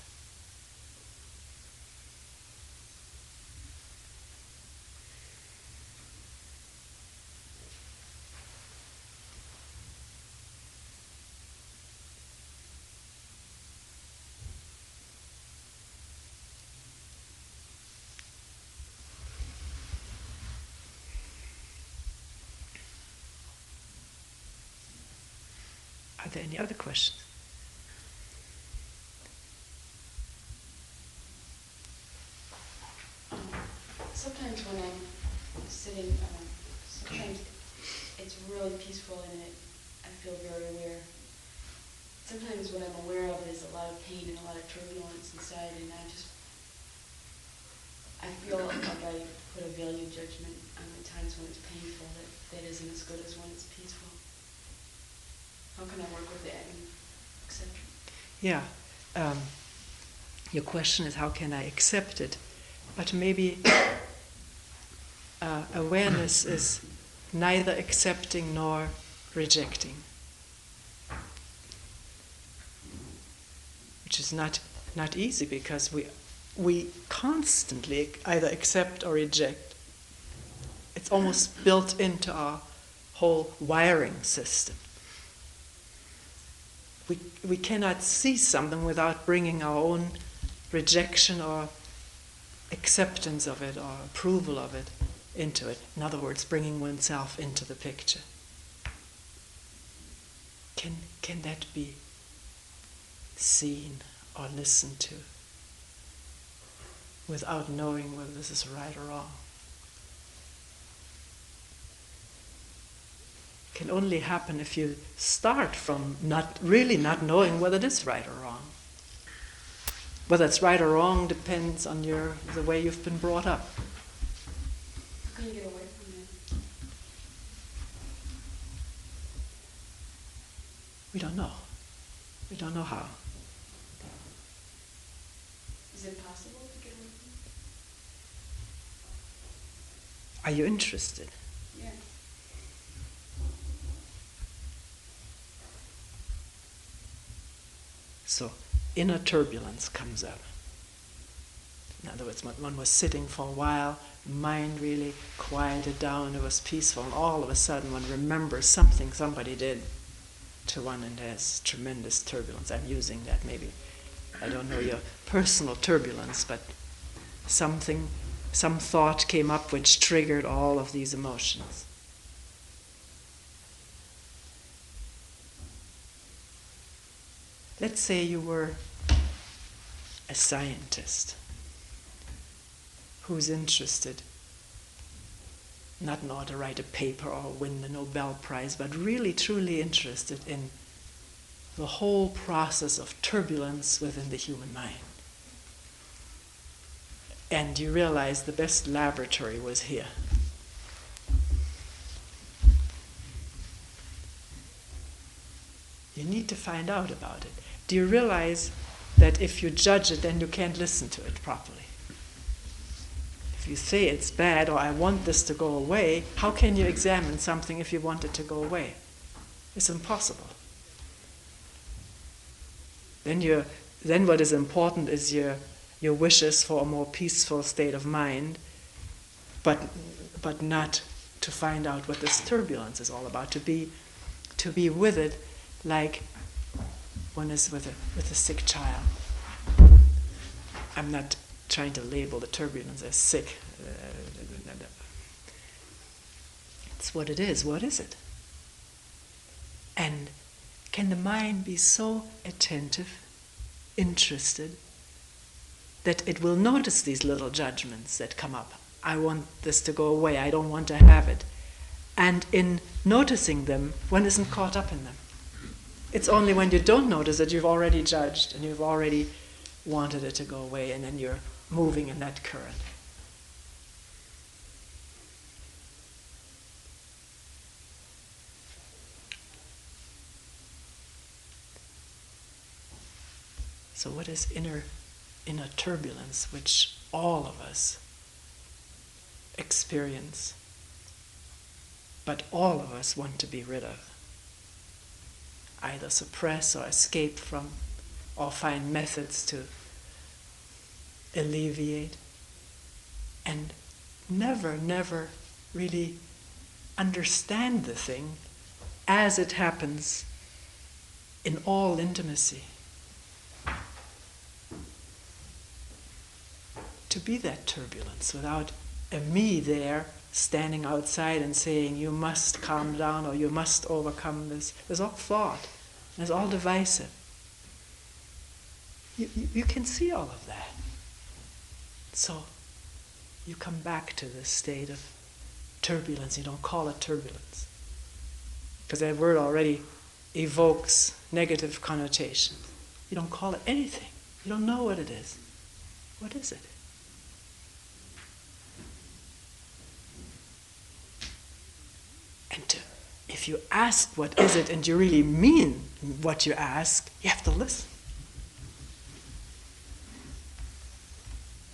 Are there any other questions? Sometimes when I'm sitting, sometimes it's really peaceful and I feel very aware. Sometimes what I'm aware of is a lot of pain and a lot of turbulence inside, and I feel like I put a value judgment on the times when it's painful that isn't as good as when it's peaceful. How can I work with that and accept it? Yeah. Your question is how can I accept it? But maybe awareness is neither accepting nor rejecting, which is not easy because we constantly either accept or reject. It's almost built into our whole wiring system. We cannot see something without bringing our own rejection or acceptance of it or approval of it into it. In other words, bringing oneself into the picture. Can that be seen or listened to without knowing whether this is right or wrong? Can only happen if you start from not knowing whether it is right or wrong. Whether it's right or wrong depends on the way you've been brought up. How can you get away from that? We don't know. We don't know how. Is it possible to get away from it? Are you interested? Yeah. So inner turbulence comes up. In other words, one was sitting for a while, mind really quieted down, it was peaceful, and all of a sudden one remembers something somebody did to one, and there's tremendous turbulence. I'm using that maybe. I don't know your personal turbulence, but some thought came up which triggered all of these emotions. Let's say you were a scientist who's interested not in order to write a paper or win the Nobel Prize, but really truly interested in the whole process of turbulence within the human mind. And you realize the best laboratory was here. You need to find out about it. Do you realize that if you judge it, then you can't listen to it properly? If you say it's bad or I want this to go away, how can you examine something if you want it to go away? It's impossible. Then what is important is your wishes for a more peaceful state of mind, but not to find out what this turbulence is all about. To be with it like one is with a sick child. I'm not trying to label the turbulence as sick. It's what it is. What is it? And can the mind be so attentive, interested, that it will notice these little judgments that come up. I want this to go away, I don't want to have it. And in noticing them, one isn't caught up in them. It's only when you don't notice it, you've already judged and you've already wanted it to go away, and then you're moving in that current. So what is inner turbulence, which all of us experience, but all of us want to be rid of? Either suppress or escape from, or find methods to alleviate, and never really understand the thing as it happens in all intimacy. To be that turbulence without a me there standing outside and saying, you must calm down or you must overcome this. There's all thought. It's all divisive. You can see all of that. So you come back to this state of turbulence. You don't call it turbulence, because that word already evokes negative connotations. You don't call it anything. You don't know what it is. What is it? And if you ask what is it and you really mean what you ask, you have to listen.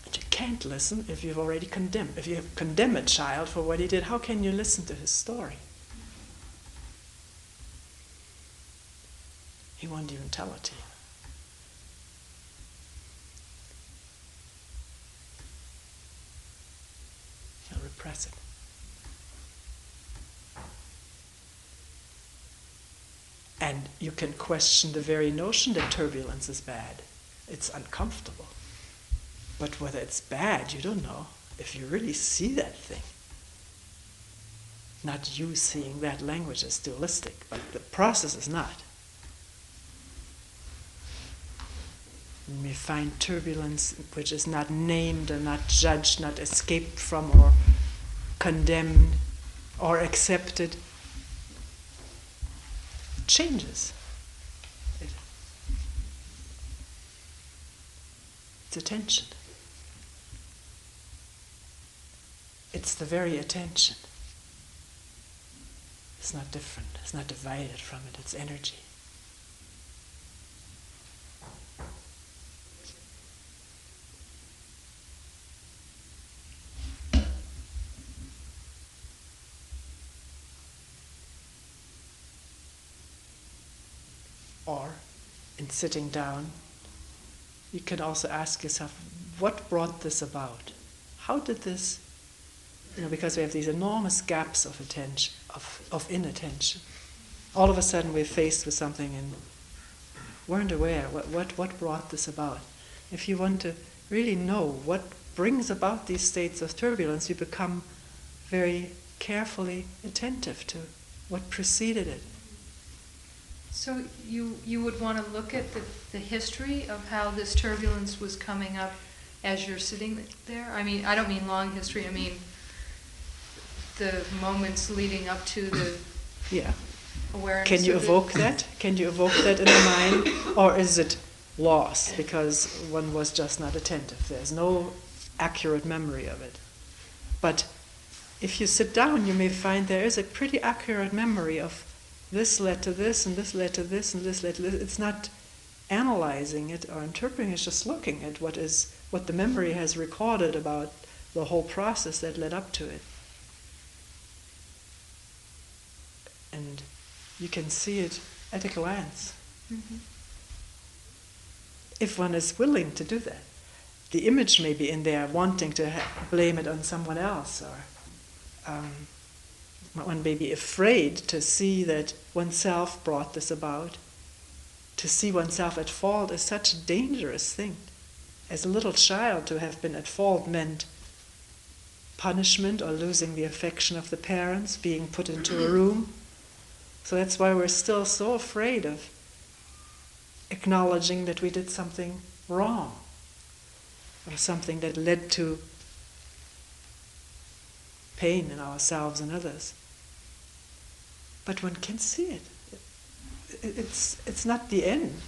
And you can't listen if you've already condemned. If you condemn a child for what he did, how can you listen to his story? He won't even tell it to you. He'll repress it. And you can question the very notion that turbulence is bad. It's uncomfortable. But whether it's bad, you don't know if you really see that thing. Not you seeing that language as dualistic, but the process is not. You may find turbulence which is not named and not judged, not escaped from or condemned or accepted. Changes. It's attention. It's the very attention. It's not different. It's not divided from it. It's energy. Or, in sitting down, you can also ask yourself, what brought this about? How did this, because we have these enormous gaps of attention, of inattention. All of a sudden we're faced with something and weren't aware, what brought this about? If you want to really know what brings about these states of turbulence, you become very carefully attentive to what preceded it. So you would want to look at the history of how this turbulence was coming up as you're sitting there? I mean, I don't mean long history, I mean the moments leading up to the awareness. Can you evoke that? Can you evoke that in the mind? Or is it lost because one was just not attentive? There's no accurate memory of it. But if you sit down, you may find there is a pretty accurate memory of this led to this, and this led to this, and this led to this. It's not analyzing it or interpreting, it's just looking at what the memory has recorded about the whole process that led up to it. And you can see it at a glance. Mm-hmm. If one is willing to do that. The image may be in there wanting to blame it on someone else, or one may be afraid to see that oneself brought this about. To see oneself at fault is such a dangerous thing. As a little child, to have been at fault meant punishment or losing the affection of the parents, being put into a room. So that's why we're still so afraid of acknowledging that we did something wrong. or something that led to pain in ourselves and others. But one can see it. It's not the end.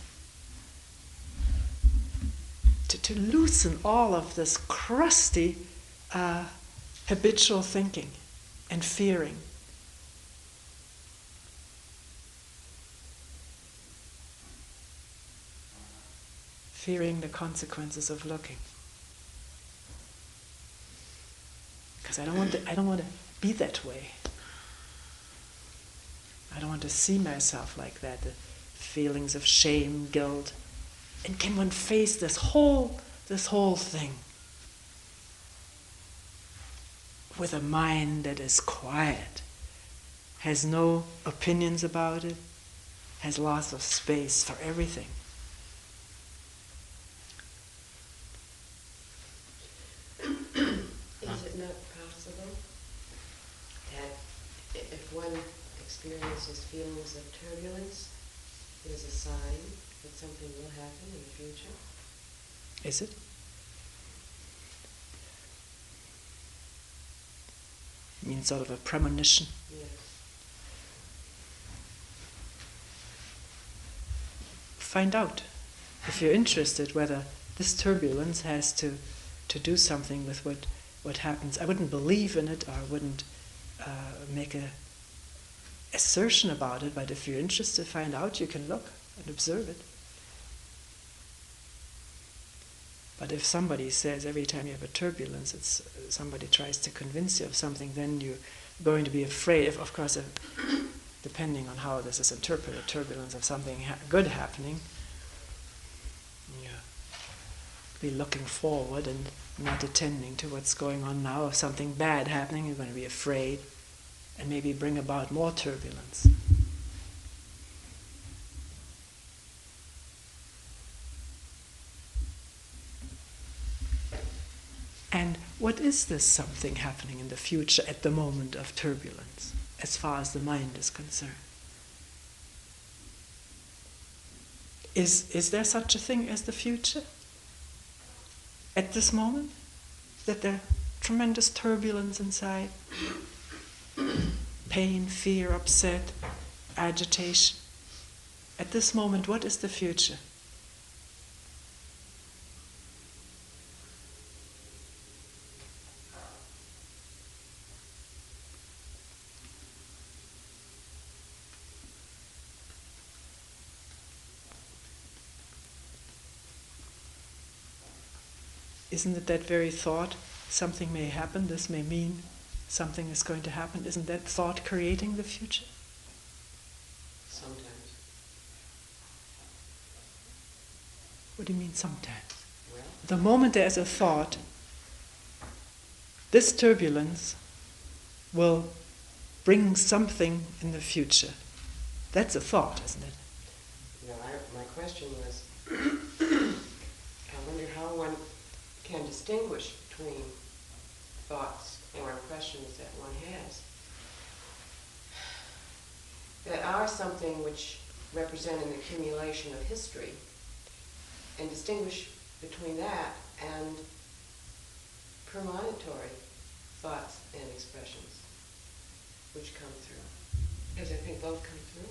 To loosen all of this crusty habitual thinking and fearing. Fearing the consequences of looking. Because I don't want to be that way. I don't want to see myself like that, the feelings of shame, guilt. And can one face this whole thing with a mind that is quiet, has no opinions about it, has lots of space for everything? Is it not possible that if one experiences feelings of turbulence, it is a sign that something will happen in the future? Is it? You mean sort of a premonition? Yes. Find out, if you're interested, whether this turbulence has to do something with what happens. I wouldn't believe in it, or I wouldn't make a assertion about it, but if you're interested, find out, you can look and observe it. But if somebody says every time you have a turbulence, somebody tries to convince you of something, then you're going to be afraid, of course, depending on how this is interpreted, turbulence of something good happening, you be looking forward and not attending to what's going on now. If something bad happening, you're going to be afraid and maybe bring about more turbulence. And what is this something happening in the future at the moment of turbulence, as far as the mind is concerned? Is there such a thing as the future? At this moment? That there tremendous turbulence inside? Pain, fear, upset, agitation. At this moment, what is the future? Isn't it that very thought, something may happen, this may mean something is going to happen? Isn't that thought creating the future? Sometimes. What do you mean sometimes? Well, The moment there's a thought, this turbulence will bring something in the future. That's a thought, isn't it? no, my question was, I wonder how one can distinguish between thoughts or impressions that one has that are something which represent an accumulation of history, and distinguish between that and premonitory thoughts and expressions which come through. Because I think both come through.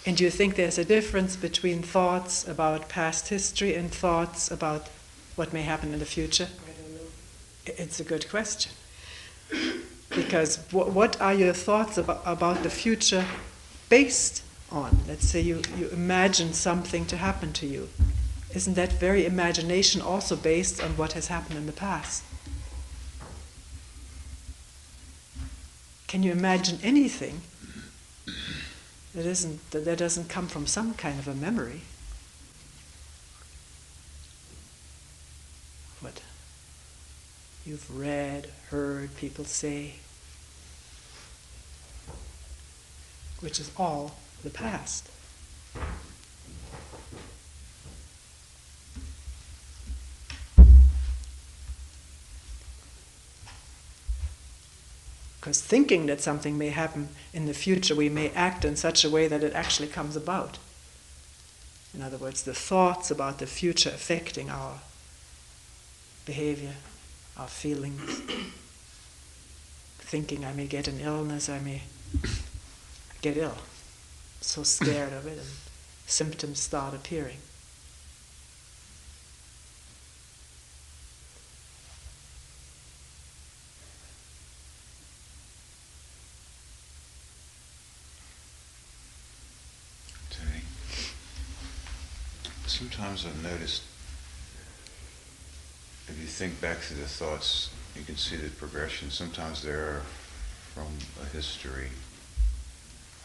And do you think there's a difference between thoughts about past history and thoughts about what may happen in the future? I don't know. It's a good question. Because what are your thoughts about the future based on? Let's say you imagine something to happen to you. Isn't that very imagination also based on what has happened in the past? Can you imagine anything that doesn't come from some kind of a memory? What you've read, heard people say, which is all the past. Because thinking that something may happen in the future, we may act in such a way that it actually comes about. In other words, the thoughts about the future affecting our behavior, our feelings. Thinking I may get an illness, I may get ill. So scared of it, and symptoms start appearing. Tony, sometimes I've noticed, if you think back to the thoughts, you can see the progression. Sometimes they're from a history,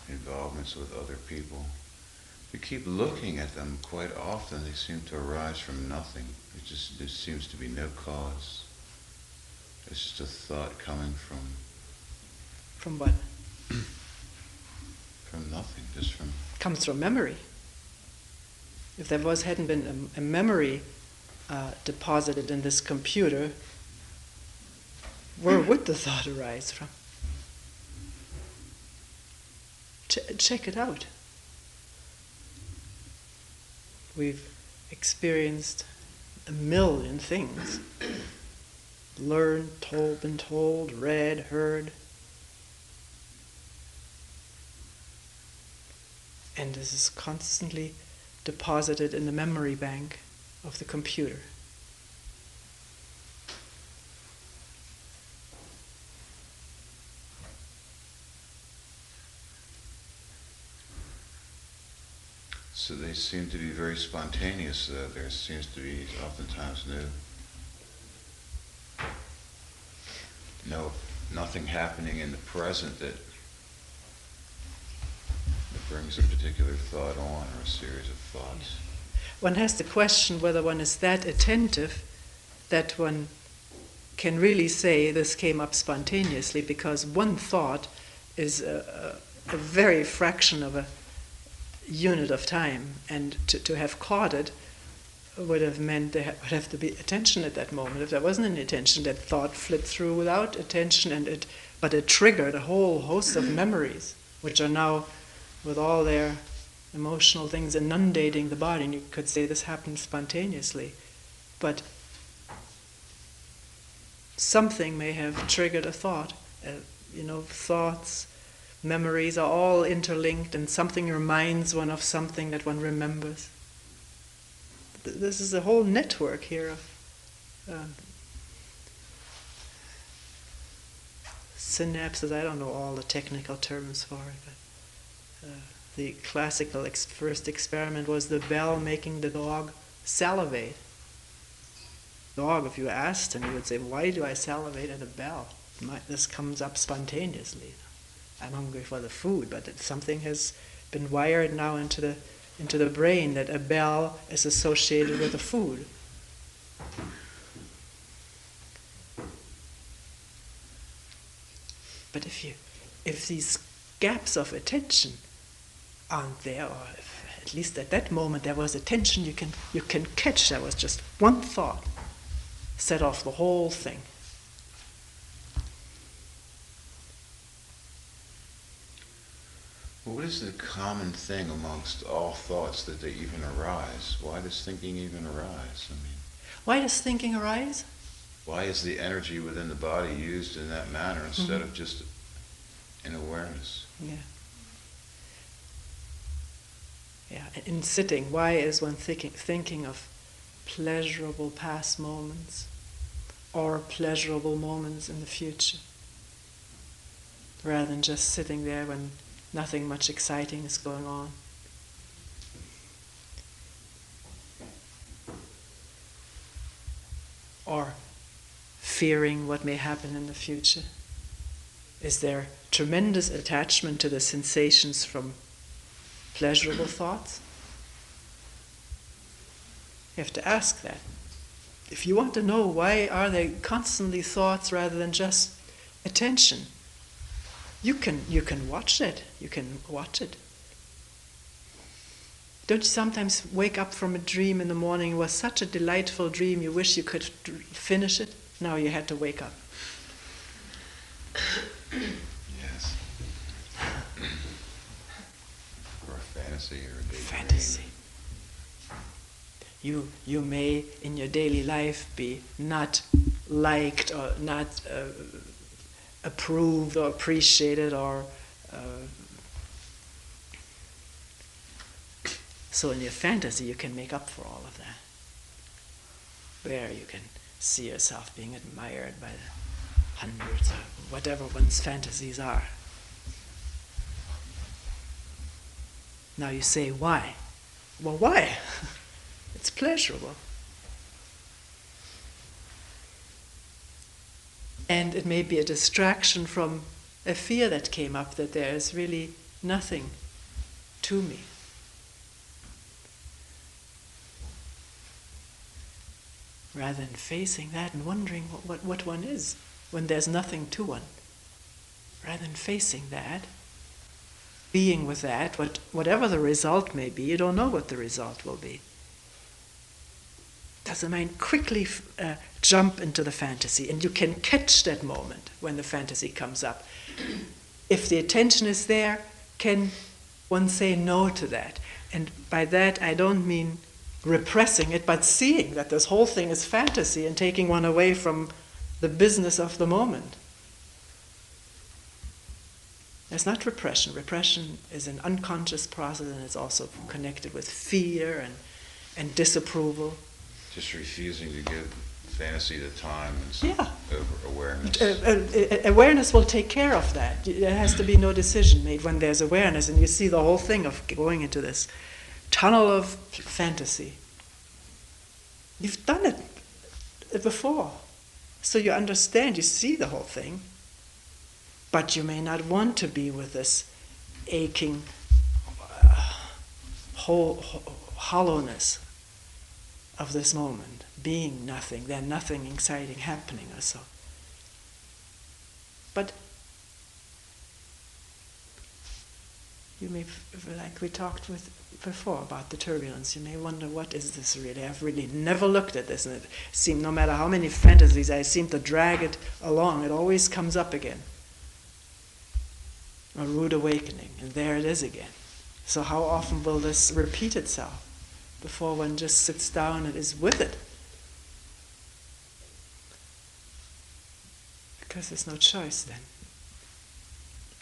involvements with other people. If you keep looking at them, quite often they seem to arise from nothing. There seems to be no cause. It's just a thought coming from... From what? From nothing, just from... Comes from memory. If there hadn't been a memory deposited in this computer, where would the thought arise from? Check it out. We've experienced a million things. Learned, been told, read, heard. And this is constantly deposited in the memory bank of the computer. So they seem to be very spontaneous. There seems to be oftentimes nothing happening in the present that brings a particular thought on, or a series of thoughts. One has to question whether one is that attentive that one can really say this came up spontaneously, because one thought is a very fraction of a unit of time, and to have caught it would have meant there would have to be attention at that moment. If there wasn't any attention, that thought flipped through without attention, but it triggered a whole host of memories, which are now, with all their emotional things inundating the body. And you could say this happened spontaneously, but something may have triggered a thought. Thoughts, memories are all interlinked, and something reminds one of something that one remembers. This is a whole network here of synapses. I don't know all the technical terms for it, but the classical first experiment was the bell making the dog salivate. Dog, if you asked him, he would say, "Why do I salivate at a bell? This comes up spontaneously. I'm hungry for the food," but something has been wired now into the brain that a bell is associated with the food. But if these gaps of attention aren't there, or if at least at that moment there was attention, you can catch there was just one thought set off the whole thing. Well, what is the common thing amongst all thoughts that they even arise? Why does thinking even arise? Why does thinking arise? Why is the energy within the body used in that manner instead of just in awareness? Yeah, in sitting, why is one thinking of pleasurable past moments or pleasurable moments in the future, rather than just sitting there when nothing much exciting is going on? Or fearing what may happen in the future? Is there tremendous attachment to the sensations from pleasurable thoughts? You have to ask that. If you want to know why are there constantly thoughts rather than just attention, you can watch it. You can watch it. Don't you sometimes wake up from a dream in the morning? It was such a delightful dream, you wish you could finish it? Now you had to wake up. Yes. Or a fantasy or a daydream. Fantasy. You may in your daily life be not liked or not approved or appreciated or so in your fantasy you can make up for all of that. There you can see yourself being admired by the hundreds or whatever one's fantasies are. Now you say, why? Well, why? It's pleasurable. And it may be a distraction from a fear that came up that there is really nothing to me. Rather than facing that and wondering what one is when there's nothing to one. Rather than facing that, being with that, whatever the result may be, you don't know what the result will be. Does the mind quickly jump into the fantasy, and you can catch that moment when the fantasy comes up. If the attention is there, can one say no to that? And by that I don't mean repressing it, but seeing that this whole thing is fantasy and taking one away from the business of the moment. It's not repression. Repression is an unconscious process, and it's also connected with fear and disapproval. Just refusing to give fantasy the time and Yeah. awareness. Awareness will take care of that. There has to be no decision made when there's awareness, and you see the whole thing of going into this tunnel of fantasy. You've done it before, so you understand, you see the whole thing. But you may not want to be with this aching hollowness of this moment, being nothing, then nothing exciting happening or so. But you may, like we talked with before about the turbulence, you may wonder, what is this really? I've really never looked at this, and it seemed, no matter how many fantasies I seem to drag it along, it always comes up again. A rude awakening, and there it is again. So how often will this repeat itself before one just sits down and is with it? Because there's no choice then.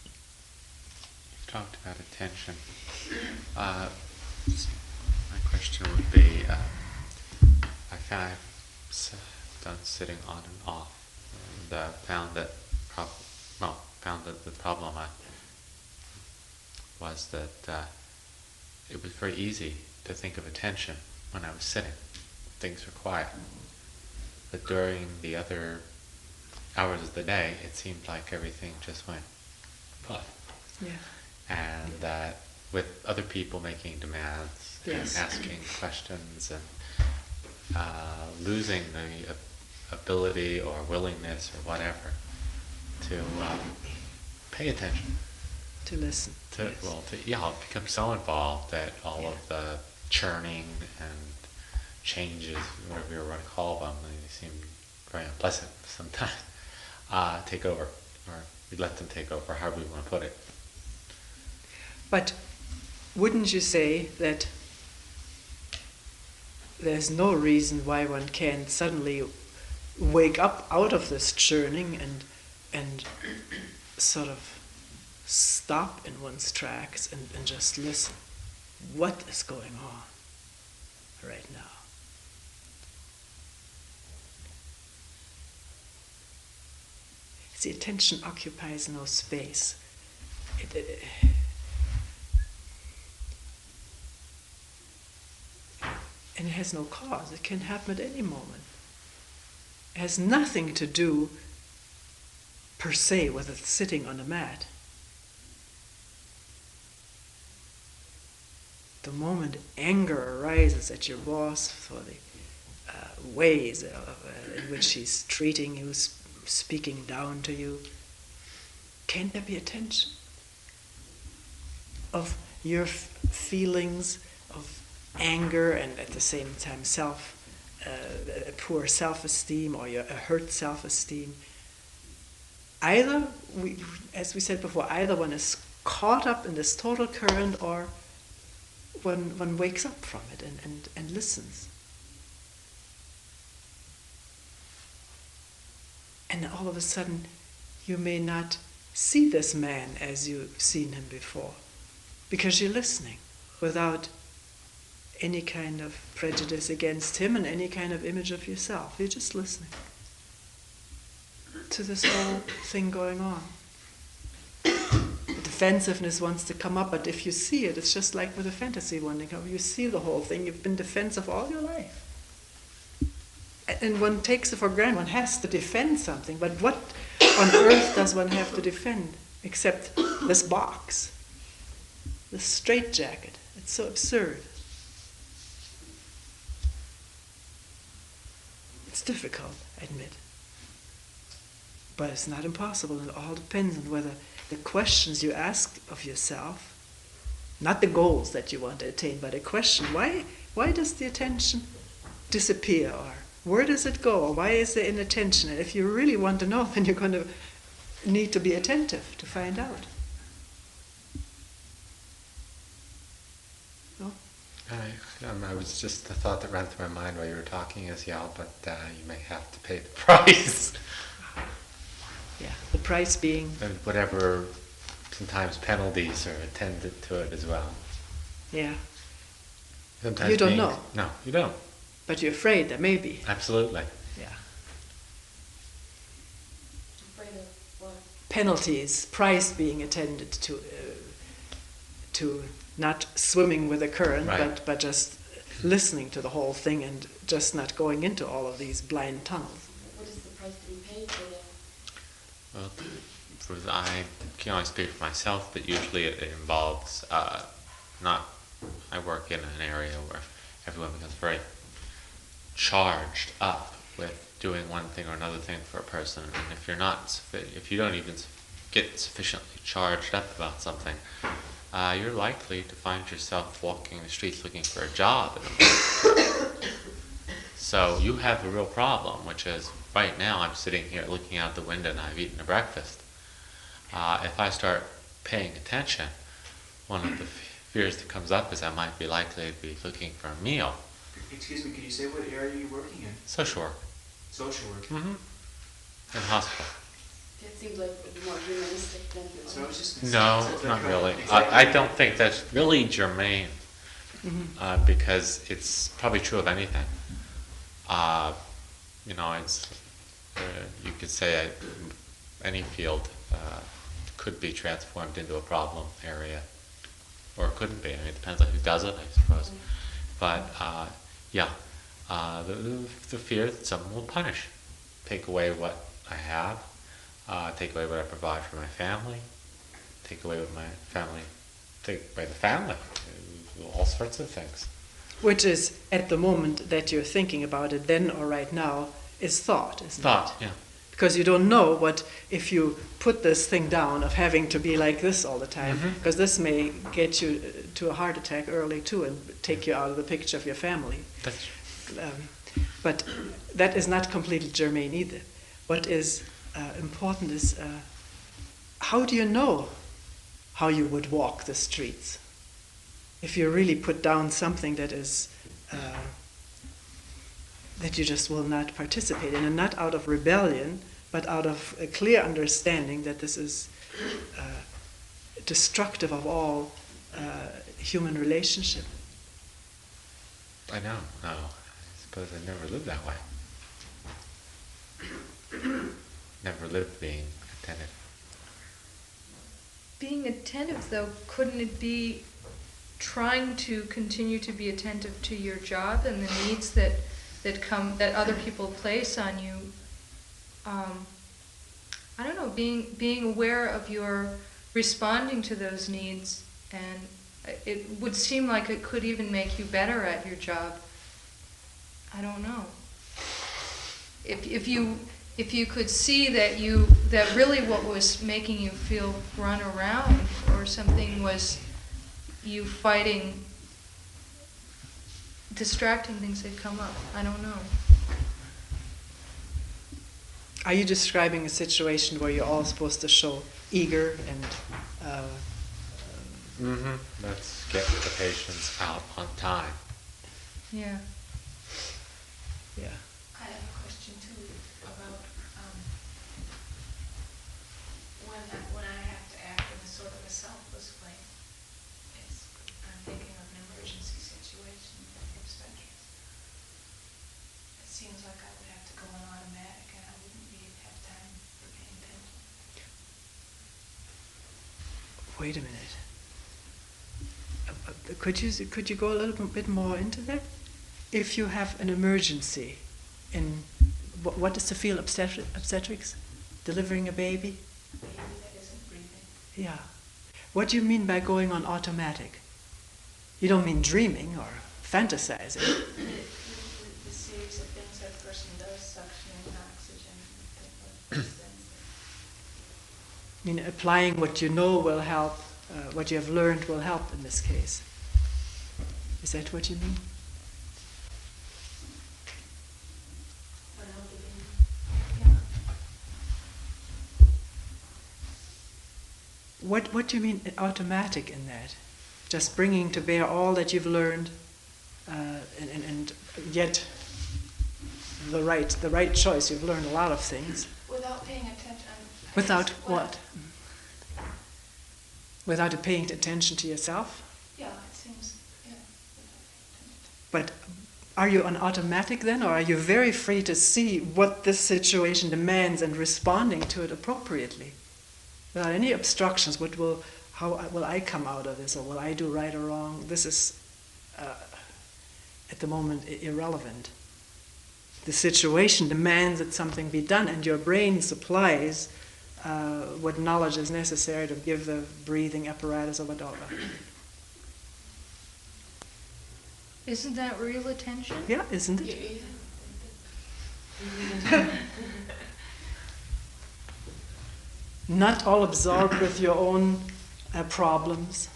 You talked about attention. My question would be, I found I've done sitting on and off, and found that the problem was that it was very easy to think of attention when I was sitting. Things were quiet. But during the other hours of the day, it seemed like everything just went puff. Yeah. And that with other people making demands Yes. and asking questions and losing the ability or willingness or whatever to pay attention. To listen. I'll become so involved that all of the churning and changes, whatever you want to call them, they seem very unpleasant sometimes, take over, or we let them take over, however we want to put it. But wouldn't you say that there's no reason why one can't suddenly wake up out of this churning and sort of stop in one's tracks and just listen? What is going on right now? See, attention occupies no space. And it has no cause. It can happen at any moment. It has nothing to do, per se, with it sitting on a mat. The moment anger arises at your boss for the ways in which he's treating you, speaking down to you, can there be attention of your feelings of anger and at the same time poor self-esteem or your hurt self-esteem? Either, as we said before, either one is caught up in this total current, or one wakes up from it and listens. And all of a sudden, you may not see this man as you've seen him before, because you're listening without any kind of prejudice against him and any kind of image of yourself. You're just listening to this whole thing going on. The defensiveness wants to come up, but if you see it, it's just like with a fantasy wanting to come. You see the whole thing. You've been defensive all your life. And one takes it for granted. One has to defend something. But what on earth does one have to defend except this box, this straitjacket? It's so absurd. It's difficult, I admit. But it's not impossible. It all depends on whether the questions you ask of yourself, not the goals that you want to attain, but a question, why does the attention disappear? Or where does it go? Or why is there inattention? And if you really want to know, then you're going to need to be attentive to find out. No? I was just the thought that ran through my mind while you were talking is, yeah, but you may have to pay the price. Yeah, the price being? And whatever, sometimes penalties are attended to it as well. Yeah. Sometimes you don't know. No, you don't. But you're afraid there may be. Absolutely. Yeah. Afraid of what? Penalties, price being attended to not swimming with the current, right. but just listening to the whole thing and just not going into all of these blind tunnels. What is the price to be paid for that? Well, I can only speak for myself, but usually it involves I work in an area where everyone becomes very charged up with doing one thing or another thing for a person, and if you don't even get sufficiently charged up about something, you're likely to find yourself walking the streets looking for a job in a moment. So you have a real problem, which is right now I'm sitting here looking out the window and I've eaten a breakfast. If I start paying attention, one of the fears that comes up is I might be likely to be looking for a meal. Excuse me, can you say what area you're working in? Social work. Social work? Mm-hmm. In hospital. That seems like more humanistic than... So I was just No, not really. I don't think that's really germane, because it's probably true of anything. It's you could say any field could be transformed into a problem area, or it couldn't be. I mean, it depends on who does it, I suppose. But the fear that someone will punish, take away what I have, take away what I provide for my family, take away what my family, take away the family, all sorts of things. Which is, at the moment that you're thinking about it, then or right now, is thought, isn't it? Thought, yeah. Because you don't know what, if you put this thing down of having to be like this all the time, because this may get you to a heart attack early too and take you out of the picture of your family. That's but that is not completely germane either. What is important is, how do you know how you would walk the streets? If you really put down something that is that you just will not participate in, and not out of rebellion, but out of a clear understanding that this is destructive of all human relationship. I know. No, I suppose I never lived that way. Never lived being attentive. Being attentive, though, couldn't it be trying to continue to be attentive to your job and the needs that other people place on you? I don't know, being aware of your responding to those needs, and it would seem like it could even make you better at your job. I don't know. If you could see that really what was making you feel run around or something was you fighting distracting things that come up. I don't know. Are you describing a situation where you're all supposed to show eager and Let's get the patients out on time. Yeah. Yeah. I have a question too about Wait a minute. Could you go a little bit more into that? If you have an emergency in what is the field obstetrics? Delivering a baby? A baby that isn't breathing. Yeah. What do you mean by going on automatic? You don't mean dreaming or fantasizing. The series of things that person does, suctioning oxygen, things. I mean, applying what you know will help, what you have learned will help in this case. Is that what you mean? What do you mean automatic in that? Just bringing to bear all that you've learned, and yet the right choice. You've learned a lot of things. Without paying attention. Without what? Without paying attention to yourself? Yeah, it seems, yeah. But are you on automatic then, or are you very free to see what this situation demands and responding to it appropriately? Without any obstructions, how will I come out of this, or will I do right or wrong? This is, at the moment, irrelevant. The situation demands that something be done, and your brain supplies what knowledge is necessary to give the breathing apparatus or whatever. Isn't that real attention? Yeah, isn't it? Not all absorbed with your own problems.